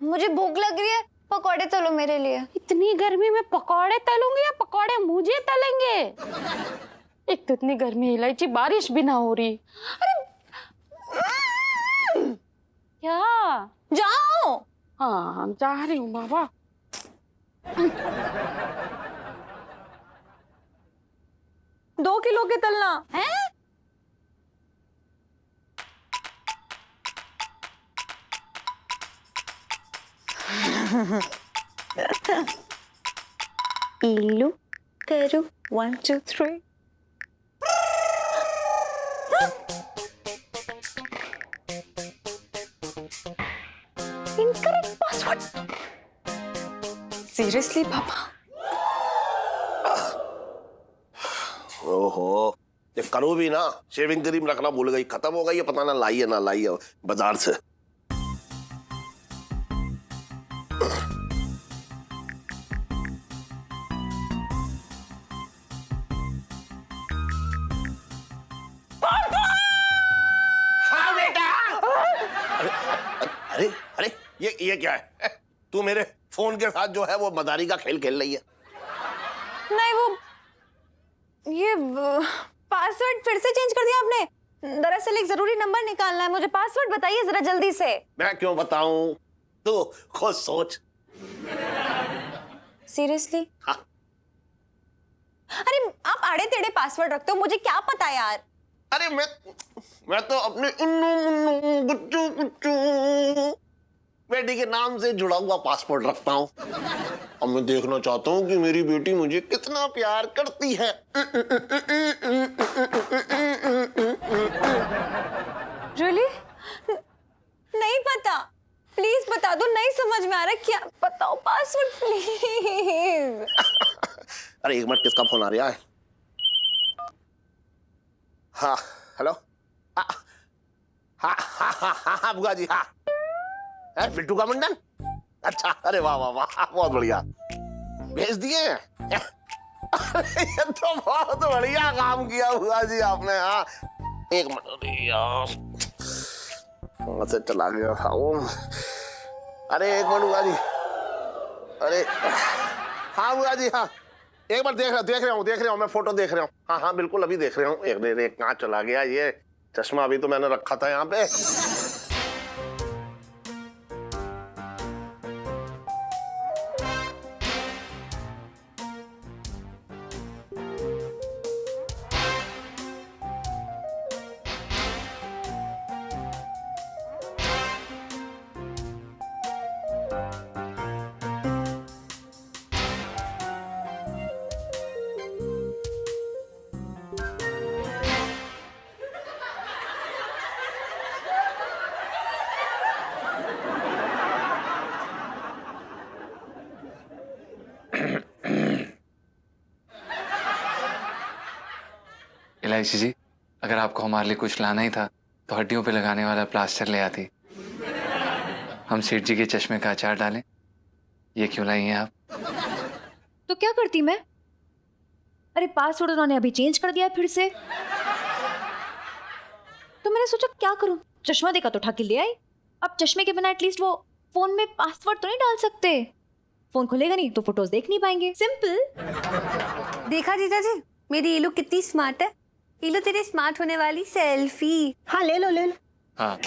मुझे भूख लग रही है, पकौड़े तलो मेरे लिए। इतनी गर्मी में पकौड़े तलूंगी या पकौड़े मुझे तलेंगे? एक तो इतनी गर्मी, इलायची बारिश भी ना हो रही। अरे क्या? जाओ। हाँ हम जा रही हूँ बाबा। 2 किलो के तलना है? इल्लू करू 1 2 3। Incorrect password. सीरियसली पापा? ओहो, ये करूँ भी ना, शेविंग क्रीम रखना भूल गई। खत्म हो गई है, पता ना लाई है ना लाई है बाजार से। हाँ बेटा। अरे अरे ये क्या है? तू मेरे फोन के साथ जो है वो मदारी का खेल खेल रही है। नहीं, वो ये पासवर्ड फिर से चेंज कर दिया आपने। दरअसल एक जरूरी नंबर निकालना है, मुझे पासवर्ड बताइए जरा जल्दी से। मैं क्यों बताऊं? तू खुद सोच। सीरियसली? हाँ। अरे आप आड़े टेढ़े पासवर्ड रखते हो, मुझे क्या पता यार। अरे मैं तो अपने उन्नू मुन्नू गुच्चू गुच्चू बेटी के नाम से जुड़ा हुआ पासपोर्ट रखता हूँ। अब मैं देखना चाहता हूँ कि मेरी बेटी मुझे कितना प्यार करती है। रियली? नहीं पता, प्लीज बता दो, नहीं समझ में आ रहा, क्या बताओ पासवर्ड प्लीज। अरे एक मिनट, किसका फोन आ रहा है? हाँ हेलो, हाँ हाँ हाँ हाँ हाँ बुआ जी, हाँ बिट्टू का मुंडन, अच्छा, अरे वाह वाह वाह, बहुत बढ़िया, भेज दिए हैं। ये तो बहुत बढ़िया काम किया बुआ जी आपने। हाँ एक मिनट, अरे यार कहाँ से चला गया था वो। अरे एक मिनट बुआ जी, अरे हाँ बुआ जी, हाँ एक बार देख रहा हूँ मैं, फोटो देख रहा हूँ। हाँ हाँ बिल्कुल अभी देख रहा हूँ। एक कहाँ चला गया ये चश्मा, अभी तो मैंने रखा था यहाँ पे। इलायची जी, अगर आपको हमारे लिए कुछ लाना ही था तो हड्डियों पे लगाने वाला प्लास्टर ले आती। हम सेठ जी के चश्मे का अचार डालें, ये क्यों लाई हैं आप? तो क्या करती मैं? अरे पासवर्ड उन्होंने अभी चेंज कर दिया है फिर से, तो मैंने सोचा क्या करूं, चश्मा देखा तो उठा के ले आई। अब चश्मे के बिना एटलीस्ट वो फोन में पासवर्ड तो नहीं डाल सकते, फोन खुलेगा नहीं तो फोटोज देख नहीं पाएंगे, सिंपल। देखा जीजा जी, मेरी इलू कितनी स्मार्ट है। इलू तेरे स्मार्ट होने वाली सेल्फी। हाँ ले लो ले लो। हाँ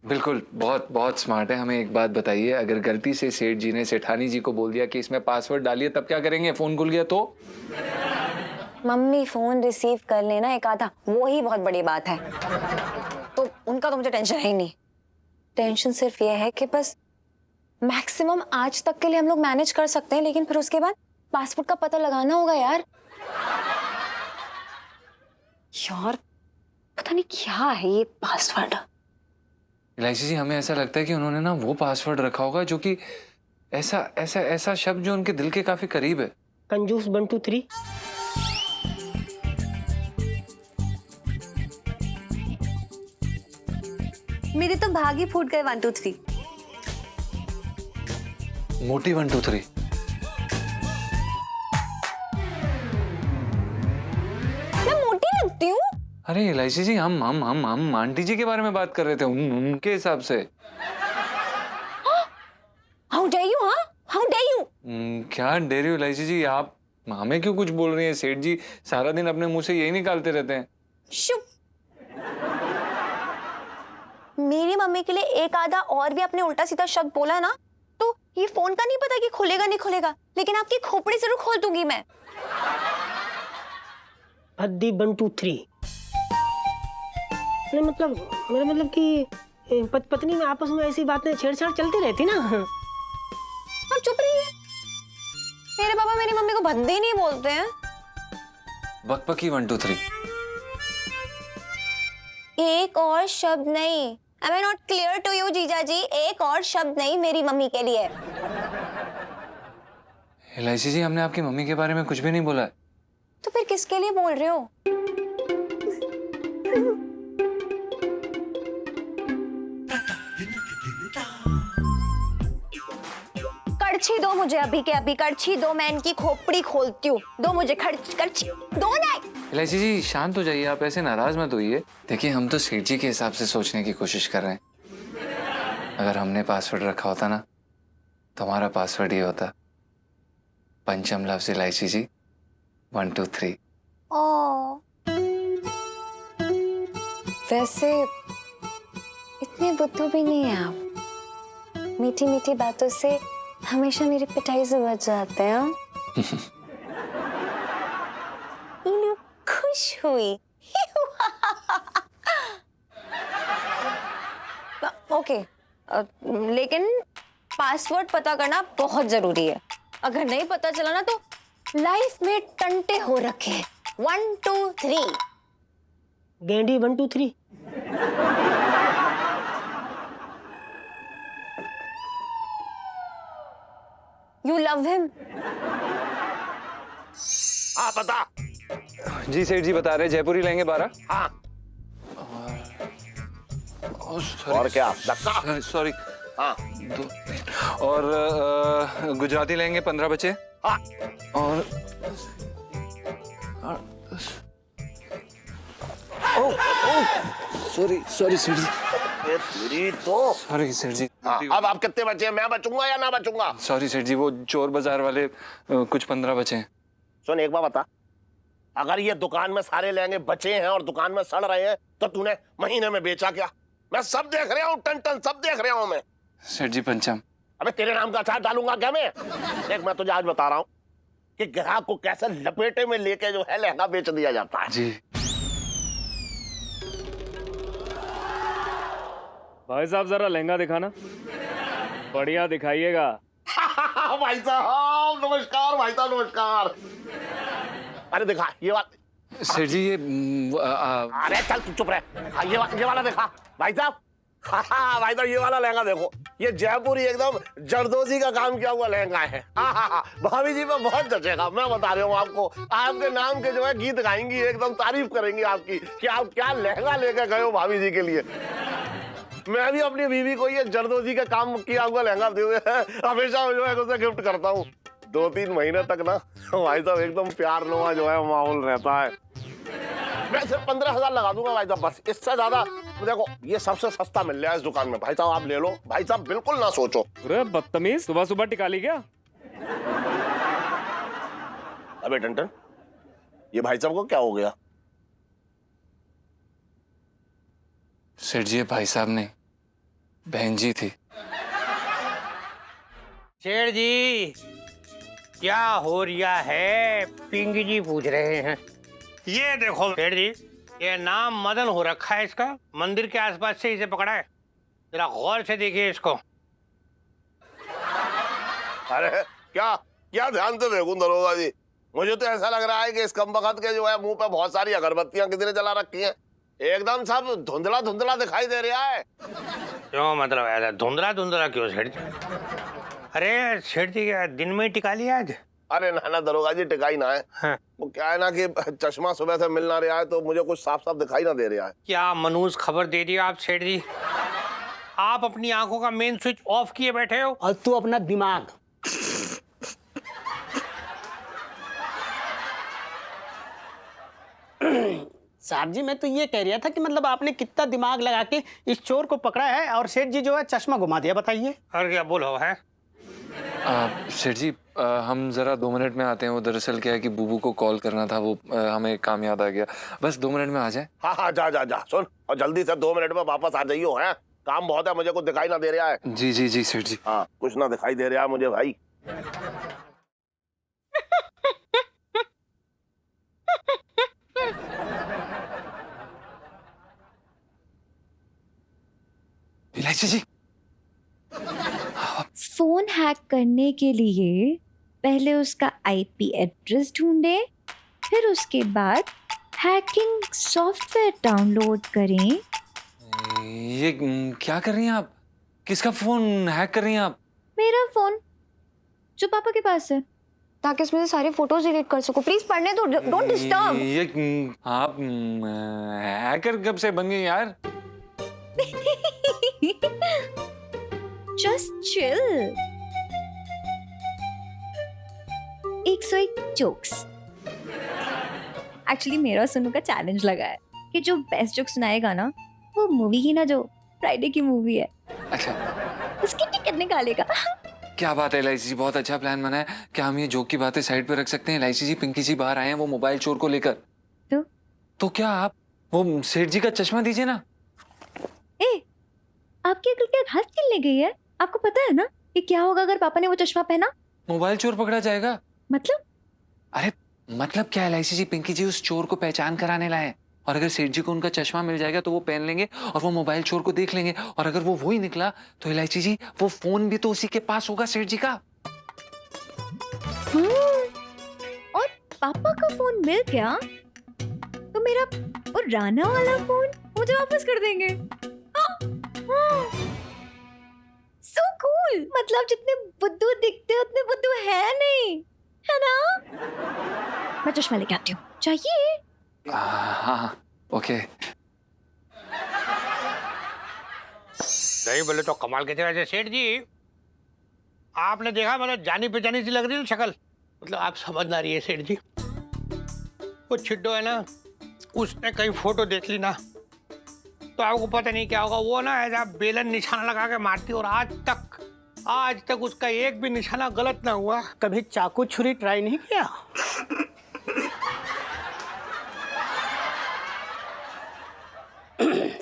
बिल्कुल, बहुत बहुत स्मार्ट है। हमें एक बात बताइए, अगर गलती से सेठ जी ने सेठानी जी को बोल दिया कि इसमें पासवर्ड डालिए, तब क्या करेंगे? फोन खुल गया तो? मम्मी फोन रिसीव कर लेना एक आधा, वो ही बहुत बड़ी बात है, तो उनका तो मुझे टेंशन है ही नहीं। टेंशन सिर्फ ये है कि बस मैक्सिमम आज तक के लिए हम लोग मैनेज कर सकते हैं, लेकिन फिर उसके बाद पासपोर्ट का पता लगाना होगा यार। यार पता नहीं क्या है ये पासवर्ड। इलायची जी, हमें ऐसा लगता है कि उन्होंने ना वो पासवर्ड रखा होगा जो कि ऐसा ऐसा ऐसा शब्द जो उनके दिल के काफी करीब है। कंजूस 1 2 3। मेरे तो भाग ही फूट गए 1 2 3। मोटी 1 2 3। मैं मोटी लगती हूँ? अरे इलायची जी, हम आंटी जी के बारे में बात कर रहे थे, उनके हिसाब से। हाउ डेयर यू, हाँ हाउ डेयर यू। क्या डेयर यू इलायची जी, आप हमें क्यों कुछ बोल रही हैं? सेठ जी सारा दिन अपने मुंह से यही निकालते रहते हैं। शुभ, मेरी मम्मी के लिए एक आधा और भी आपने उल्टा सीधा शब्द बोला ना, तो ये फोन का नहीं पता कि खुलेगा नहीं खुलेगा, लेकिन आपकी खोपड़ी जरूर खोल दूंगी मैं। हद्दी 1 2 3। नहीं मतलब मेरा मतलब कि पत्नी में आपस में ऐसी बातें छेड़छाड़ चलती रहती ना। आप चुप रहिए, मेरे पापा मेरी मम्मी को भद्दी नहीं बोलते हैं। बकबकी 1 2 3। एक और शब्द नहीं। Am I not clear to you जीजा जी? एक और शब्द नहीं मेरी मम्मी के लिए। इलायची जी, हमने आपकी मम्मी के बारे में कुछ भी नहीं बोला है। तो फिर किसके लिए बोल रहे हो? कड़छी दो मुझे अभी के अभी, कड़छी दो, मैं इनकी खोपड़ी खोलती हूँ। दो मुझे कड़छी दो ना। इलायची जी शांत हो जाइए, आप ऐसे नाराज मत होइए। देखिए हम तो सेठ जी के हिसाब से सोचने की कोशिश कर रहे हैं। अगर हमने पासवर्ड रखा होता ना, तो हमारा पासवर्ड ये होता, पंचम लफ्ज इलायची जी 1 2 3। वैसे इतने बुद्धू भी नहीं है आप। मीठी मीठी बातों से हमेशा मेरी पिटाई से बच जाते हैं। इन्हें खुश हुई। ओके, लेकिन पासवर्ड पता करना बहुत जरूरी है। अगर नहीं पता चला ना तो लाइफ में टंटे हो रखे। 1 2 3 गेंडी 1 2 3। You love him. हाँ बता। जी सेठ जी बता रहे जयपुरी लेंगे 12। हाँ और क्या धक्का? सॉरी। हाँ और गुजराती लेंगे 15 बचे। हाँ और सॉरी सॉरी सेठ जी, ये तेरी तो। सॉरी सेठ जी। हाँ, अब आप कितने बचे हैं? मैं बचूंगा या ना बचूंगा? सॉरी सेठ जी, वो चोर बाजार वाले कुछ 15 बचे हैं। सुन एक बार बता, अगर ये दुकान में सारे लहंगे बचे हैं और दुकान में सड़ रहे हैं तो तूने महीने में बेचा क्या? मैं सब देख रहा हूँ, टन टन सब देख रहा हूँ मैं। सेठ जी पंचम। अबे तेरे नाम का अचार डालूंगा क्या मैं? देख मैं तुझे आज बता रहा हूँ कि ग्राहक को कैसे लपेटे में लेके जो है लहंगा बेच दिया जाता है। जी भाई साहब जरा लहंगा दिखाना, बढ़िया दिखाइएगा। भाई साहब नमस्कार, भाई साहब नमस्कार। अरे दिखा ये वाला। सेठ जी ये अरे चल तू चुप रह। हाँ, ये वाला देखा भाई साहब। हाँ भाई साहब ये वाला लहंगा देखो, ये जयपुरी एकदम जरदोजी का काम किया हुआ लहंगा है। भाभी जी में बहुत जचेगा, मैं बता रहा हूँ आपको। आपके नाम के जो है गीत गाएंगी, एकदम तारीफ करेंगी आपकी कि आप क्या लहंगा लेकर गए हो भाभी जी के लिए। मैं भी अपनी बीवी को ये जरदोजी का काम किया हुआ लहंगा दे हुए हमेशा जो है उसे गिफ्ट करता हूँ। 2-3 महीने तक ना भाई साहब एकदम प्यार नुमा जो है माहौल रहता है। मैं सिर्फ 15,000 लगा दूंगा भाई साहब, बस इससे ज्यादा। देखो ये सबसे सस्ता मिल रहा है इस दुकान में, भाई साहब आप ले लो। भाई साहब बिल्कुल ना सोचो। अरे बदतमीज, सुबह सुबह टिका ली क्या? अबे टंटन, ये भाई साहब को क्या हो गया? सेठ जी ये भाई साहब नहीं, बहन जी थी। शेर जी क्या हो रहा है? पिंकी जी पूछ रहे हैं। ये देखो शेर जी, ये नाम मदन हो रखा है इसका, मंदिर के आसपास से इसे पकड़ा है। जरा गौर से देखिए इसको। अरे क्या क्या ध्यान से देखूं दरोगा जी, मुझे तो ऐसा लग रहा है कि इस कमबख्त के जो है मुंह पे बहुत सारी अगरबत्तियां कितने जला रखी हैं। एकदम सब धुंधला धुंधला दिखाई दे रहा है। क्यों मतलब ऐसा धुंधला धुंधला क्यों सेठ जी? अरे सेठ जी क्या दिन में ही टिका लिया आज? अरे ना दरोगा जी टिकाई ना है। हाँ। वो क्या है ना कि चश्मा सुबह से मिल ना रहा है तो मुझे कुछ साफ साफ दिखाई ना दे रहा है। क्या मनूस खबर दे रही हो आप सेठ जी? आप अपनी आंखों का मेन स्विच ऑफ किए बैठे हो और तू अपना दिमाग। साहब जी मैं तो ये कह रहा था कि मतलब आपने कितना दिमाग लगा के इस चोर को पकड़ा है और सेठ जी जो है चश्मा घुमा दिया, बताइए। और क्या बोलो है? सेठ जी हम जरा 2 मिनट में आते हैं। वो दरअसल क्या है कि बूबू को कॉल करना था, वो हमें काम याद आ गया। बस 2 मिनट में आ जाए। हाँ हाँ जा सुन, और जल्दी से 2 मिनट में वापस आ जाइयो। है काम बहुत है, मुझे कुछ दिखाई ना दे रहा है। जी जी जी सेठ जी। हाँ कुछ ना दिखाई दे रहा है मुझे भाई। इलायची जी, फोन हैक करने के लिए पहले उसका आईपी एड्रेस ढूंढे, फिर उसके बाद हैकिंग सॉफ्टवेयर डाउनलोड करें। ये क्या कर रही हैं आप? किसका फोन हैक कर रही हैं आप? मेरा फोन जो पापा के पास है, ताकि इसमें से सारी फोटोज डिलीट कर सको। प्लीज पढ़ने दो, डोंट डिस्टर्ब। ये आप हैकर कब से बन गई यार? Just chill. 101 जोक्स। एक्चुअली मेरा सुनू का चैलेंज लगा है कि जो बेस्ट जोक सुनाएगा ना, वो मूवी ही ना जो फ्राइडे की मूवी है, अच्छा उसकी टिकट निकालेगा। क्या बात है इलायची जी, बहुत अच्छा प्लान बना है। क्या हम ये जोक की बातें साइड पे रख सकते हैं? इलायची जी पिंकी जी बाहर आए हैं वो मोबाइल चोर को लेकर। तो क्या आप वो सेठ जी का चश्मा दीजिए ना। ए, आपकी अकल क्या घास खिलने गई है? आपको पता है ना कि क्या होगा अगर पापा ने वो चश्मा पहना? मोबाइल चोर पकड़ा जाएगा। मतलब? अरे मतलब क्या है एलआईसी जी, पिंकी जी उस चोर को पहचान कराने लाए हैं और अगर सेठ जी को उनका चश्मा मिल जाएगा तो वो पहन लेंगे और वो मोबाइल चोर को देख लेंगे और अगर वो वही निकला तो एलआईसी जी वो फोन भी तो उसी के पास होगा सेठ जी का। और पापा का फोन मिल गया तो मेरा पुराना वाला फोन मुझे वापस कर देंगे। So cool. मतलब जितने बुद्धू दिखते हैं उतने बुद्धू है नहीं, है ना? मैं चश्मा लेके आती हूँ। चाहिए? हाँ ओके। नहीं बोले तो कमाल के थे वैसे सेठ जी। आपने देखा मतलब जानी पहचानी सी लग रही है शक्ल, मतलब आप समझ ना रही है सेठ जी। वो छिड्डो है ना, उसने कहीं फोटो देख ली ना तो आपको पता नहीं क्या होगा। वो ना ऐसा बेलन निशाना लगा के मारती और आज तक उसका एक भी निशाना गलत ना हुआ। कभी चाकू छुरी ट्राई नहीं किया?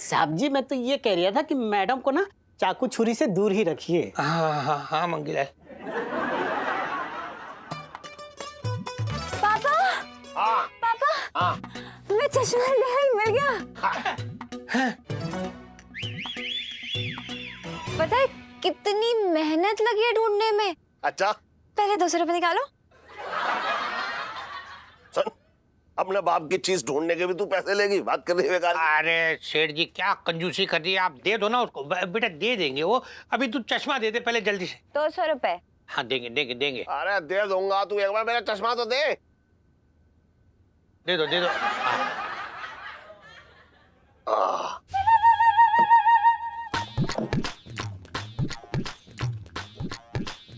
साहब जी मैं तो ये कह रहा था कि मैडम को ना चाकू छुरी से दूर ही रखिए। हाँ मंगीलाल। पापा, हाँ पापा, हाँ मैं चश्मा मिल गया। पता है कितनी मेहनत लगी है ढूंढने में? अच्छा पहले 200 रुपए निकालो। सुन, अपने बाप की चीज ढूंढने के भी तू पैसे लेगी, बात कर रही है बेकार। अरे सेठ जी क्या कंजूसी कर दी है, आप दे दो ना उसको। बेटा दे देंगे वो, अभी तू चश्मा दे दे पहले जल्दी से। 200 रुपए। हाँ देंगे देंगे देंगे। अरे दे दूंगा, तू एक बार मेरा चश्मा तो दे। दे दो दे दो।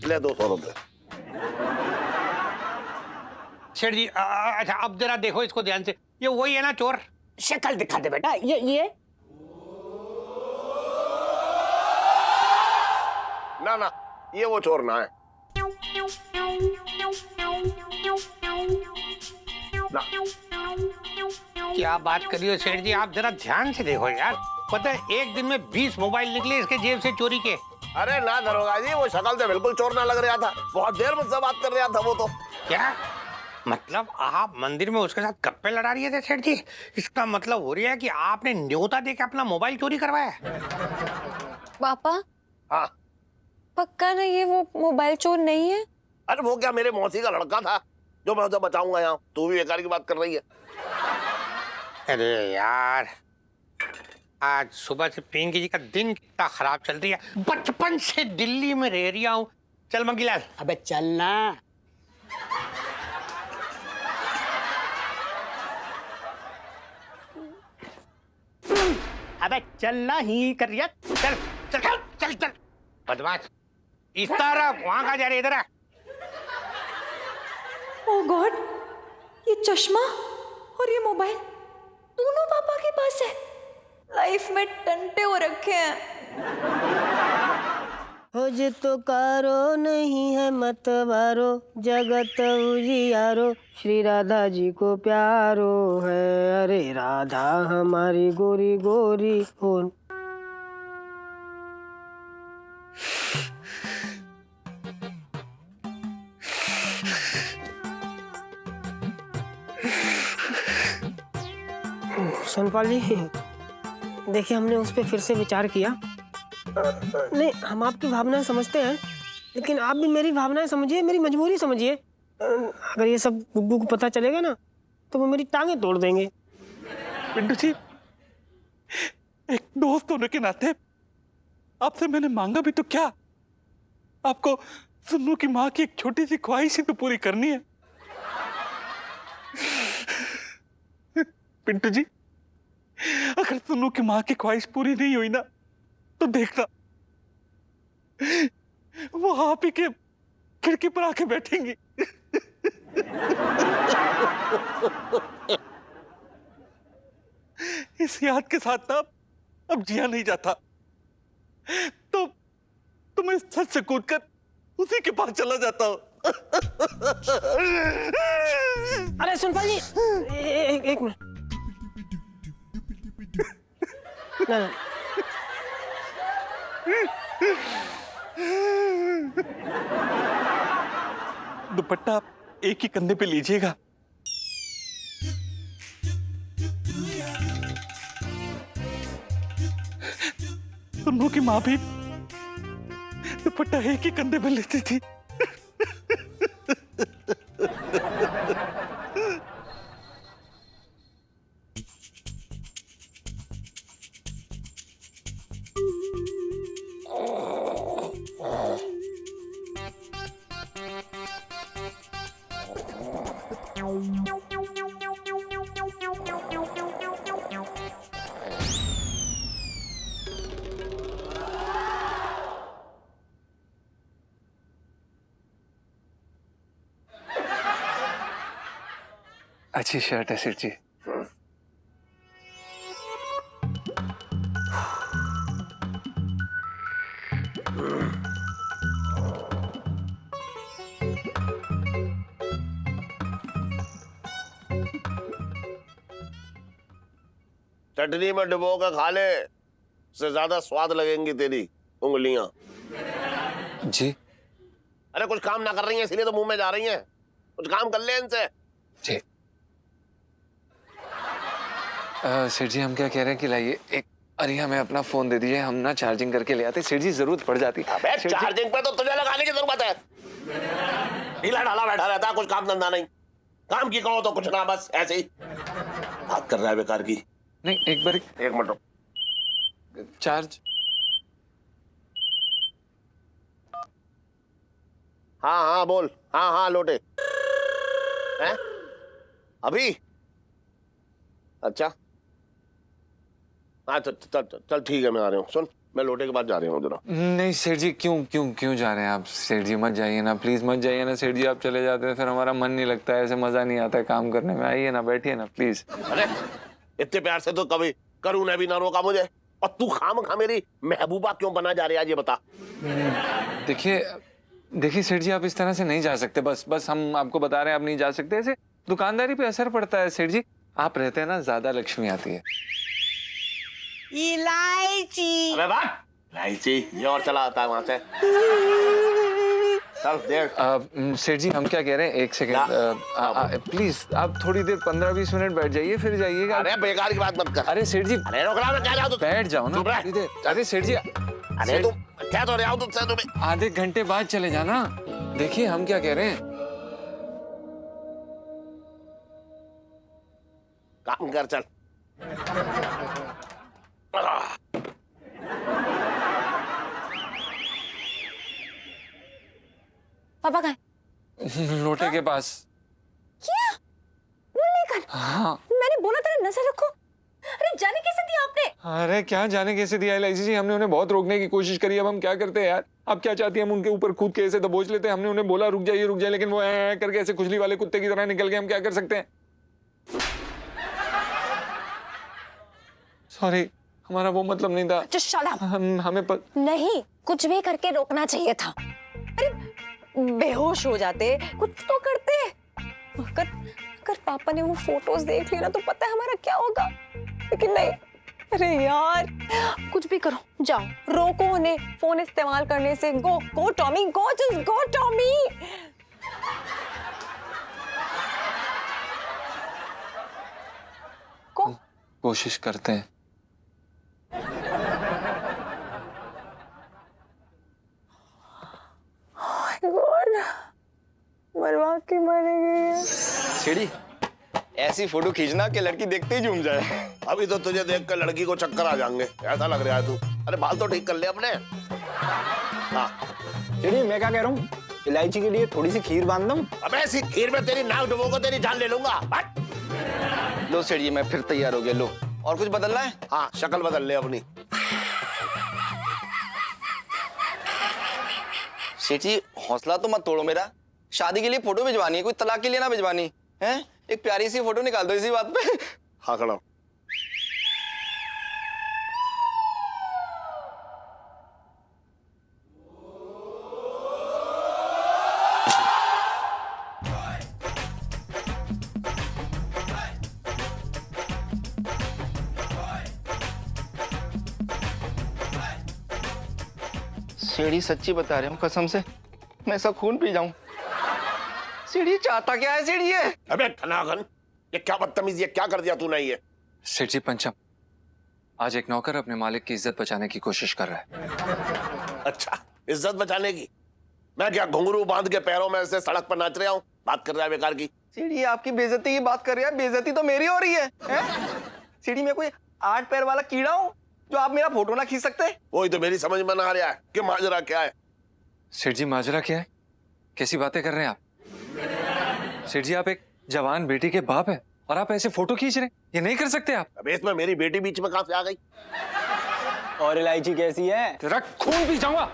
ले 200 रुपए। सेठ जी अच्छा अब जरा देखो इसको ध्यान से, ये वही है ना चोर? शक्ल दिखा दे बेटा। ये ना ना ये वो चोर ना है ना। क्या बात कर रही हो सेठ जी, आप जरा ध्यान से देखो यार। पता है एक दिन में 20 मोबाइल निकले इसके जेब से चोरी के। अरे ना दरोगा जी, वो शक्ल से बिल्कुल चोर ना लग रहा था, बहुत देर मुझसे बात कर रहा था वो तो। क्या मतलब आप मंदिर में उसके साथ गप्पे लड़ा रही थे सेठ जी? इसका मतलब हो रहा है कि आपने न्योता देके अपना मोबाइल चोरी करवाया। पापा हाँ पक्का नहीं है वो मोबाइल चोर नहीं है? अरे वो क्या मेरे मौसी का लड़का था जो मैं उसे बचाऊंगा यहाँ, तू भी बेकार की बात कर रही है। अरे यार आज सुबह से पिंकी जी का दिन कितना खराब चल रही है। बचपन से दिल्ली में रह रही हूँ। चल मंगीलाल। अबे चलना। अबे चलना ही कर रिया। चल चल चल चल चल बदमाश। इस तरफ वहां का जा रही, इधर आ। ओह गॉड, ये चश्मा और ये मोबाइल दोनों पापा के पास है। लाइफ में टंटे हो रखे हैं। हो जे तो कारो नहीं है मतवारो, जगत उजियारो, श्री राधा जी को प्यारो है। अरे राधा हमारी गोरी गोरी हो। सोनपाल जी देखिए, हमने उस पर फिर से विचार किया। नहीं, हम आपकी भावनाएं समझते हैं, लेकिन आप भी मेरी भावनाएं समझिए, मेरी मजबूरी समझिए। अगर ये सब गुड्डू को पता चलेगा ना तो वो मेरी टांगें तोड़ देंगे। पिंटू जी, एक दोस्त होने के नाते आपसे मैंने मांगा भी तो क्या, आपको सुन्नू की माँ की एक छोटी सी ख्वाहिश ही तो पूरी करनी है। पिंटू जी, अगर सुन्नू की माँ की ख्वाहिश पूरी नहीं हुई ना तो देखना वो आप ही के खिड़की पर आके बैठेंगी। इस याद के साथ ना अब जिया नहीं जाता, तो मैं सच से कूदकर उसी के पास चला जाता हूं। अरे सुनपाल जी, एक मिनट। ना दुपट्टा आप एक ही कंधे पे लीजिएगा। दोनों की माँ भी दुपट्टा एक ही कंधे पे लेती थी। अच्छी शर्ट है सेठ जी। चटनी में डुबो कर खा ले, उससे ज्यादा स्वाद लगेंगी तेरी उंगलियां। जी अरे कुछ काम ना कर रही हैं इसलिए तो मुंह में जा रही हैं, कुछ काम कर ले इनसे। जी सेठ जी हम क्या कह रहे हैं कि लाइए एक अरे हमें अपना फोन दे दीजिए, हम ना चार्जिंग करके ले आते। सेठ जी जरूरत पड़ जाती। अबे चार्जिंग पे तो तुझे लगाने की जरूरत है, ढीला ढाला बैठा रहता है, कुछ काम धंधा नहीं। काम की कहो तो कुछ ना, बस ऐसे ही बात कर रहा है बेकार की। नहीं एक बार एक मिनट रुक। चार्ज। हाँ हाँ बोल। हाँ हाँ लोटे हैं अभी? अच्छा हाँ चल ठीक है, मैं आ रहा हूँ। सुन मैं लोटे के बाद जा रहा हूँ जरा। नहीं सेठ जी क्यों क्यों क्यों जा रहे हैं आप? सेठ जी मत जाइए ना, प्लीज मत जाइए ना सेठ जी। आप चले जाते हैं फिर हमारा मन नहीं लगता है, ऐसे मजा नहीं आता है काम करने में। आइए ना, बैठिए ना प्लीज। अरे इतने प्यार से तो कभी करूँ ने भी ना रोका मुझे, और तू खामखा मेरी महबूबा क्यों बना जा रही है ये बता। देखिए सेठ जी आप इस तरह से नहीं जा सकते। बस हम आपको बता रहे हैं आप नहीं जा सकते। ऐसे दुकानदारी पे असर पड़ता है सेठ जी। आप रहते हैं ना, ज्यादा लक्ष्मी आती है। इलायची। अबे बात इलायची ये और चला आता है वहां से। चल देख सेठ जी हम क्या कह रहे हैं, एक सेकंड प्लीज आप थोड़ी देर 15-20 मिनट बैठ जाइए फिर जाइएगा। अरे बेकार की बात मत कर। अरे सेठ जी अरे रोक रहा, मैं क्या जाऊं? तू बैठ जाओ ना चुप रह। थोड़ी देर। अरे सेठ जी अरे तू क्या तो रहा हूं तुझसे? तुम्हें आधे घंटे बाद चले जाना। देखिए हम क्या कह रहे हैं। काम कर चल। पापा कहाँ है? लोटे के पास। क्या वो लेकर? हाँ मैंने बोला था नजर रखो। अरे जाने कैसे दिया आपने? अरे क्या जाने कैसे दिया एलआईसी जी, हमने उन्हें बहुत रोकने की कोशिश करी। अब हम क्या करते हैं यार? आप क्या चाहती हैं हम उनके ऊपर कूद के ऐसे दबोच लेते हैं? हमने उन्हें बोला रुक जाइए, लेकिन वो ऐ करके ऐसे खुजली वाले कुत्ते की तरह निकल गए। हम क्या कर सकते हैं? सॉरी हमारा वो मतलब नहीं था। Just shut up. हमें नहीं, कुछ भी करके रोकना चाहिए था। अरे बेहोश हो जाते, कुछ तो करते। अगर पापा ने वो फोटोज देख लिया ना तो पता है हमारा क्या होगा। लेकिन नहीं, अरे यार कुछ भी करो, जाओ रोको उन्हें फोन इस्तेमाल करने से। Go Tommy, go just go Tommy. कोशिश करते हैं। गॉड, मरवा के मारेंगे। सीढ़ी ऐसी फोटो खींचना कि लड़की देखते ही झूम जाए। अभी तो तुझे देखकर लड़की को चक्कर आ जाएंगे, ऐसा लग रहा है तू। अरे बाल तो ठीक कर ले अपने। हाँ सीढ़ी मैं क्या कह रहा हूँ, इलायची के लिए थोड़ी सी खीर बांध दूं? अबे ऐसी खीर में तेरी नाक डुबो को तेरी जान ले लूंगा। लो सीढ़ी मैं फिर तैयार हो गया। लो और कुछ बदलना है? हाँ शक्ल बदल ले अपनी। सेठ जी हौसला तो मत तोड़ो मेरा। शादी के लिए फोटो भिजवानी है, कोई तलाक के लिए ना भिजवानी है। एक प्यारी सी फोटो निकाल दो इसी बात पे। हाँ खड़ा। सीढ़ी सच्ची बता रहे हूँ, कसम से मैं सब खून पी जाऊं। सीढ़ी चाहता क्या है सीढ़ी है? अबे धनाघन, ये क्या बदतमीजी है, क्या कर दिया तूने ये? सेठ जी पंचम, आज एक नौकर अपने मालिक की इज्जत बचाने की कोशिश कर रहा है। अच्छा, इज्जत बचाने की? मैं क्या घुंघरू बांध के पैरों में ऐसे सड़क पर नाच रहा हूँ? बात कर रहा है बेकार की। सीढ़ी आपकी बेइज्जती की बात कर रही है, बेइज्जती तो मेरी हो रही है? सीढ़ी में कोई 8 पैर वाला कीड़ा हूँ जो आप मेरा फोटो ना खींच सकते? वही तो मेरी समझ में ना आ रहा है कि माजरा क्या है। सेठ जी माजरा क्या है? कैसी बातें कर रहे हैं आप? सेठ जी आप एक जवान बेटी के बाप है और आप ऐसे फोटो खींच रहे हैं, ये नहीं कर सकते आप। अबे इसमें मेरी बेटी बीच में कहां से आ गई? और इलायची कैसी है? तेरा खून पी जाऊंगा।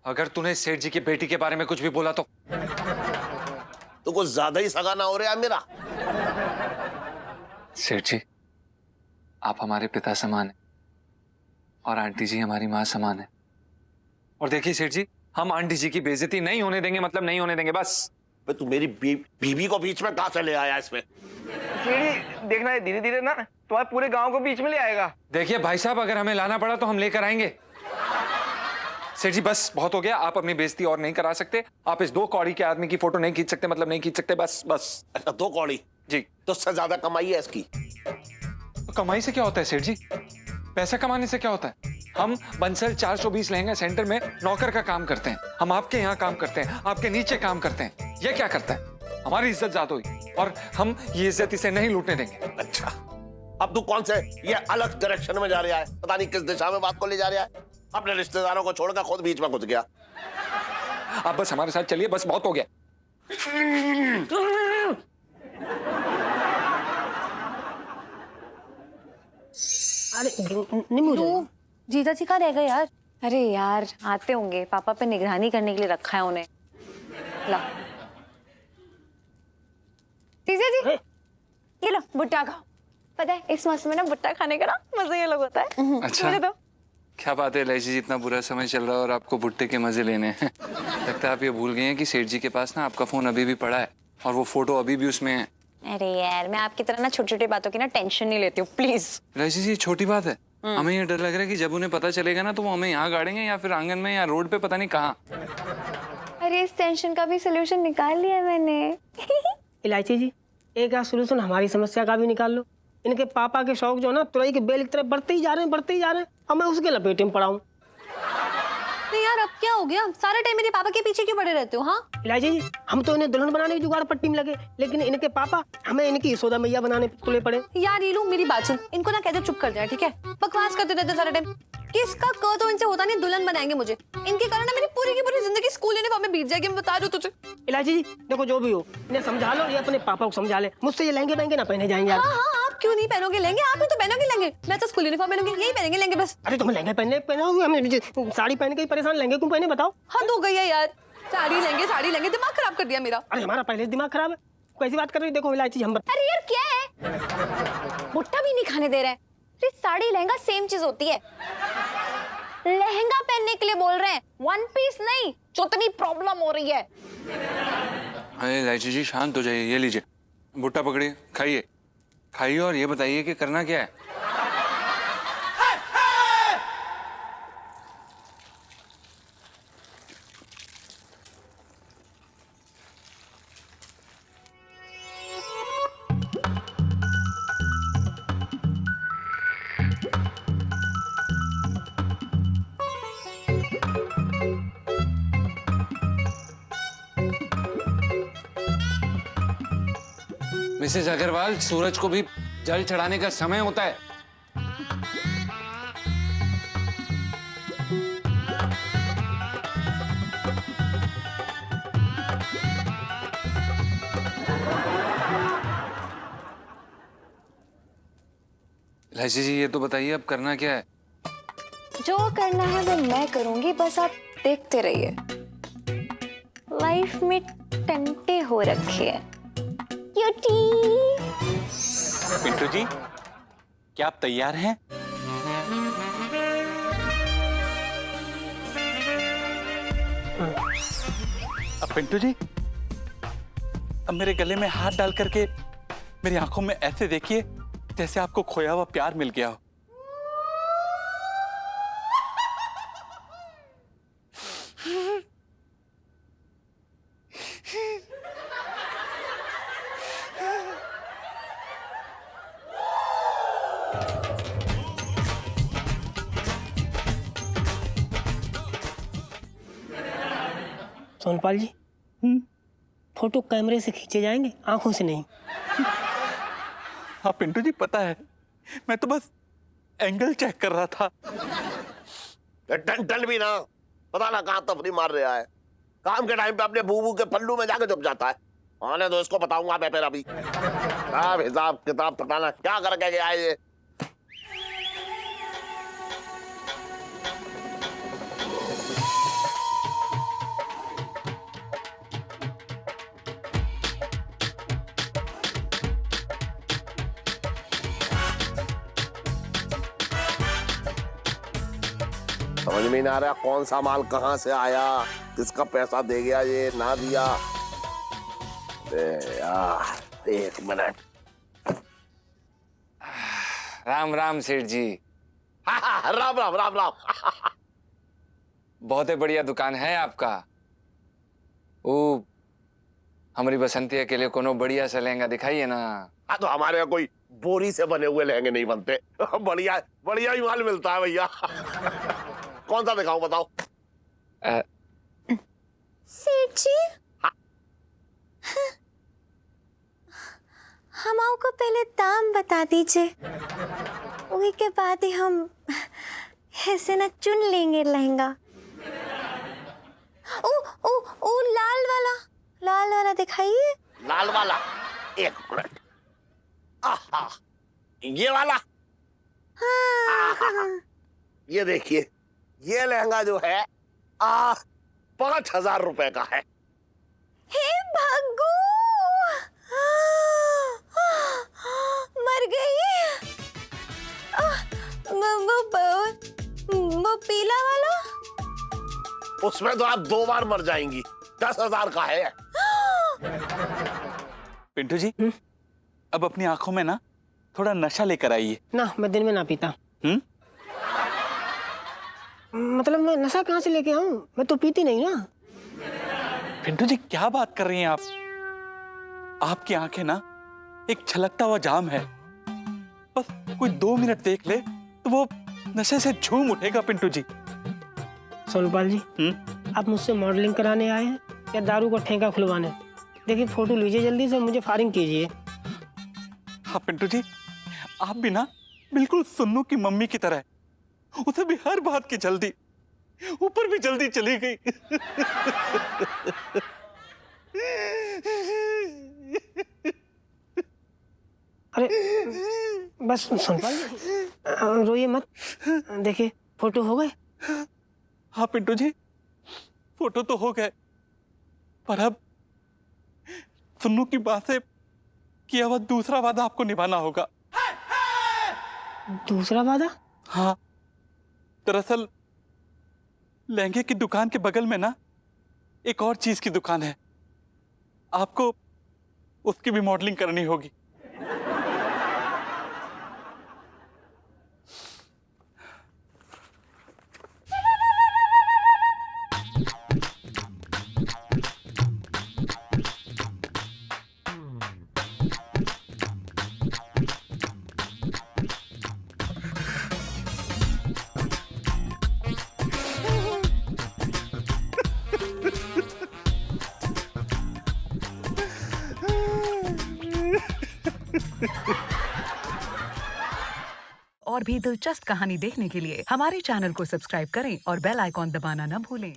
अगर तूने सेठ जी की बेटी के बारे में कुछ भी बोला तो कुछ ज्यादा ही सगा ना हो रहा है मेरा। सेठ जी आप हमारे पिता समान हैं और आंटी जी हमारी माँ समान है। और देखिए सेठ जी, हम आंटी जी की बेइज्जती नहीं होने देंगे, मतलब नहीं होने देंगे बस। तू मेरी बीवी को बीच में कहां से ले आया इसमें? देखना है धीरे धीरे ना तुम्हारे पूरे गांव को बीच में ले आएगा। देखिए भाई साहब, अगर हमें लाना पड़ा तो हम लेकर आएंगे। सेठ जी बस बहुत हो गया, आप अपनी बेइज्जती और नहीं करा सकते। आप इस 2 कौड़ी के आदमी की फोटो नहीं खींच सकते, मतलब नहीं खींच सकते, बस बस। अच्छा 2 कौड़ी जी। तो उससे ज्यादा कमाई है इसकी। तो कमाई से क्या होता है सेठ जी? पैसा कमाने से क्या होता है? हम बंसल 420 लहंगा सेंटर में नौकर का काम करते हैं, हम आपके यहाँ काम करते हैं, आपके नीचे काम करते हैं। ये क्या करता है? हमारी इज्जत ज्यादा हुई और हम ये इज्जत इसे नहीं लूटने देंगे। अच्छा, अब तू कौन से ये अलग डायरेक्शन में जा रहा है? पता नहीं किस दिशा में बात को ले जा रहा है। अपने रिश्तेदारों को छोड़कर खुद बीच में घुस गया। आप बस हमारे साथ चलिए, बस बहुत हो गया। अरे नींबू तू जीजा जी कहाँ रह गए यार? अरे यार आते होंगे, पापा पे निगरानी करने के लिए रखा है उन्हें। ला जीजा जी, ये लो भुट्टा खाओ। पता है इस मौसम में ना भुट्टा खाने का ना मजा ही अलग होता है। अच्छा। मुझे तो क्या बात है इलायची जी, इतना बुरा समय चल रहा है और आपको भुट्टे के मजे लेने हैं। लगता है आप ये भूल गए हैं कि सेठ जी के पास ना आपका फोन अभी भी पड़ा है और वो फोटो अभी भी उसमें है। अरे यार मैं आपकी तरह ना छोटी छोटी बातों की ना टेंशन नहीं लेती हूँ, प्लीज। इलायची जी छोटी बात है, हमें ये डर लग रहा है कि जब उन्हें पता चलेगा ना तो वो हमें यहाँ गाड़ेंगे या फिर आंगन में या रोड पे, पता नहीं कहाँ। अरे इस टेंशन का भी सोल्यूशन निकाल लिया मैंने। इलायची जी, एक आध सोल्यूशन हमारी समस्या का भी निकाल लो। इनके पापा के शौक जो है ना तुरई के बेल की तरह बढ़ते ही जा रहे हैं, बढ़ते ही जा रहे हैं। अब मैं उसके लपेटे में पड़ा हूँ। नहीं यार अब क्या हो गया? सारे टाइम मेरे पापा के पीछे क्यों पड़े रहते हो? हाँ इलायची जी, हम तो इन्हें दुल्हन बनाने की जुगाड़ पट्टी में लगे, लेकिन इनके पापा हमें इनकी यशोदा मैया बनाने पे तुले पड़े। यार ये लोग मेरी बात सुन, इनको ना कहते चुप कर जाए, ठीक है? बकवास करते रहते सारा टाइम। किसका क तो इनसे होता नहीं, दुल्हन बनाएंगे मुझे। इनके कारण ना मेरी पूरी की पूरी जिंदगी स्कूल यूनिफॉर्म में बीत जाएगी, मैं बता रही हूँ तुझे। इलायची जी देखो, जो भी हो इन्हें समझा लो, ये अपने पापा को समझा ले। मुझसे ये लहंगे बहंगे ना पहने जाएंगे। हाँ हाँ, आप क्यों नहीं पहनोगे लहंगे? आप ही तो पहनोगे लहंगे। मैं तो स्कूल यूनिफॉर्म पहनूंगी, यही पहनेंगे लहंगे बस। अरे तुम लहंगे पहने हमें साड़ी पहन के ही परेशान, लहंगे क्यों पहने बताओ? हद हो गई है यार, साड़ी लहंगे दिमाग खराब कर दिया मेरा। अरे हमारा पहले दिमाग खराब है, कैसी बात कर रही? देखो इलायची हम अरे यार क्या है, भुट्टा भी नहीं खाने दे रहा है। अरे साड़ी लहंगा सेम चीज होती है। लहंगा पहनने के लिए बोल रहे हैं, वन पीस नहीं। जो इतनी प्रॉब्लम हो रही है। अरे इलायची जी शांत हो जाइए, ये लीजिए भुट्टा पकड़िए, खाइए खाइए और ये बताइए कि करना क्या है। मिसेज अग्रवाल, सूरज को भी जल चढ़ाने का समय होता है। इलायची जी ये तो बताइए अब करना क्या है? जो करना है वो मैं करूंगी, बस आप देखते रहिए। लाइफ में टंटे हो रखे हैं। क्यूटी। पिंटू जी, क्या आप तैयार हैं? अब पिंटू जी, अब मेरे गले में हाथ डाल करके मेरी आंखों में ऐसे देखिए जैसे आपको खोया हुआ प्यार मिल गया हो। सोनपाल जी, फोटो कैमरे से खींचे जाएंगे, आंखों से नहीं। हाँ पिंटू जी, पता है, मैं तो बस एंगल चेक कर रहा था। टन भी ना, पता ना कहाँ तफरी मार रहा है। काम के टाइम पे अपने बूबू के पल्लू में जाके छुप जाता है। आने दो, इसको बताऊंगा मैं फिर अभी। सब हिसाब किताब पता ना क्या करके गया है ये। समझ में नहीं आ रहा कौन सा माल कहाँ से आया, किसका पैसा दे गया ये ना दिया। यार एक मिनट। राम राम सेठ जी। राम राम राम राम। बहुत ही बढ़िया दुकान है आपका। ओ, हमारी बसंतिया के लिए कोनो बढ़िया सा लहंगा दिखाइए ना। हाँ तो हमारे यहाँ कोई बोरी से बने हुए लहंगे नहीं बनते, बढ़िया बढ़िया ही माल मिलता है भैया। कौन सा दिखाऊं बताओ? सेठ जी, हम आपको पहले दाम बता दीजिए, वही के बाद ही हम ऐसे ना चुन लेंगे लहंगा। ओ लाल वाला दिखाइए। लाल वाला, एक मिनट। आहा, ये वाला। हाँ। ये देखिए, ये लहंगा जो है 5,000 रुपए का है। हे भग्गू, मर गई। वो पीला वाला, उसमें तो आप 2 बार मर जाएंगी। 10,000 का है। पिंटू जी, अब अपनी आंखों में ना थोड़ा नशा लेकर आइए। ना, मैं दिन में ना पीता। मतलब मैं नशा कहाँ से लेके आऊं? मैं तो पीती नहीं ना। पिंटू जी, क्या बात कर रही हैं आप? आपकी आंखें ना एक छलकता हुआ जाम है। बस कोई 2 मिनट देख ले तो वो नशे से झूम उठेगा। पिंटू जी। सोनपाल जी, आप मुझसे मॉडलिंग कराने आए हैं या दारू का ठेका खुलवाने? देखिए, फोटो लीजिए जल्दी से, मुझे फायरिंग कीजिए। हाँ पिंटू जी, आप भी ना बिल्कुल सुन्नू की मम्मी की तरह है। उसे भी हर बात की जल्दी, ऊपर भी जल्दी चली गई। अरे बस सोनपाल जी, रोइए मत। देखिए, फोटो हो गए। हाँ पिंटू जी, फोटो तो हो गए, पर अब सुन्नू की बात से किया हुआ दूसरा वादा आपको निभाना होगा। दूसरा वादा? हाँ, दरअसल लहंगे की दुकान के बगल में ना एक और चीज की दुकान है। आपको उसकी भी मॉडलिंग करनी होगी। और भी दिलचस्प कहानी देखने के लिए हमारे चैनल को सब्सक्राइब करें और बेल आइकॉन दबाना न भूलें।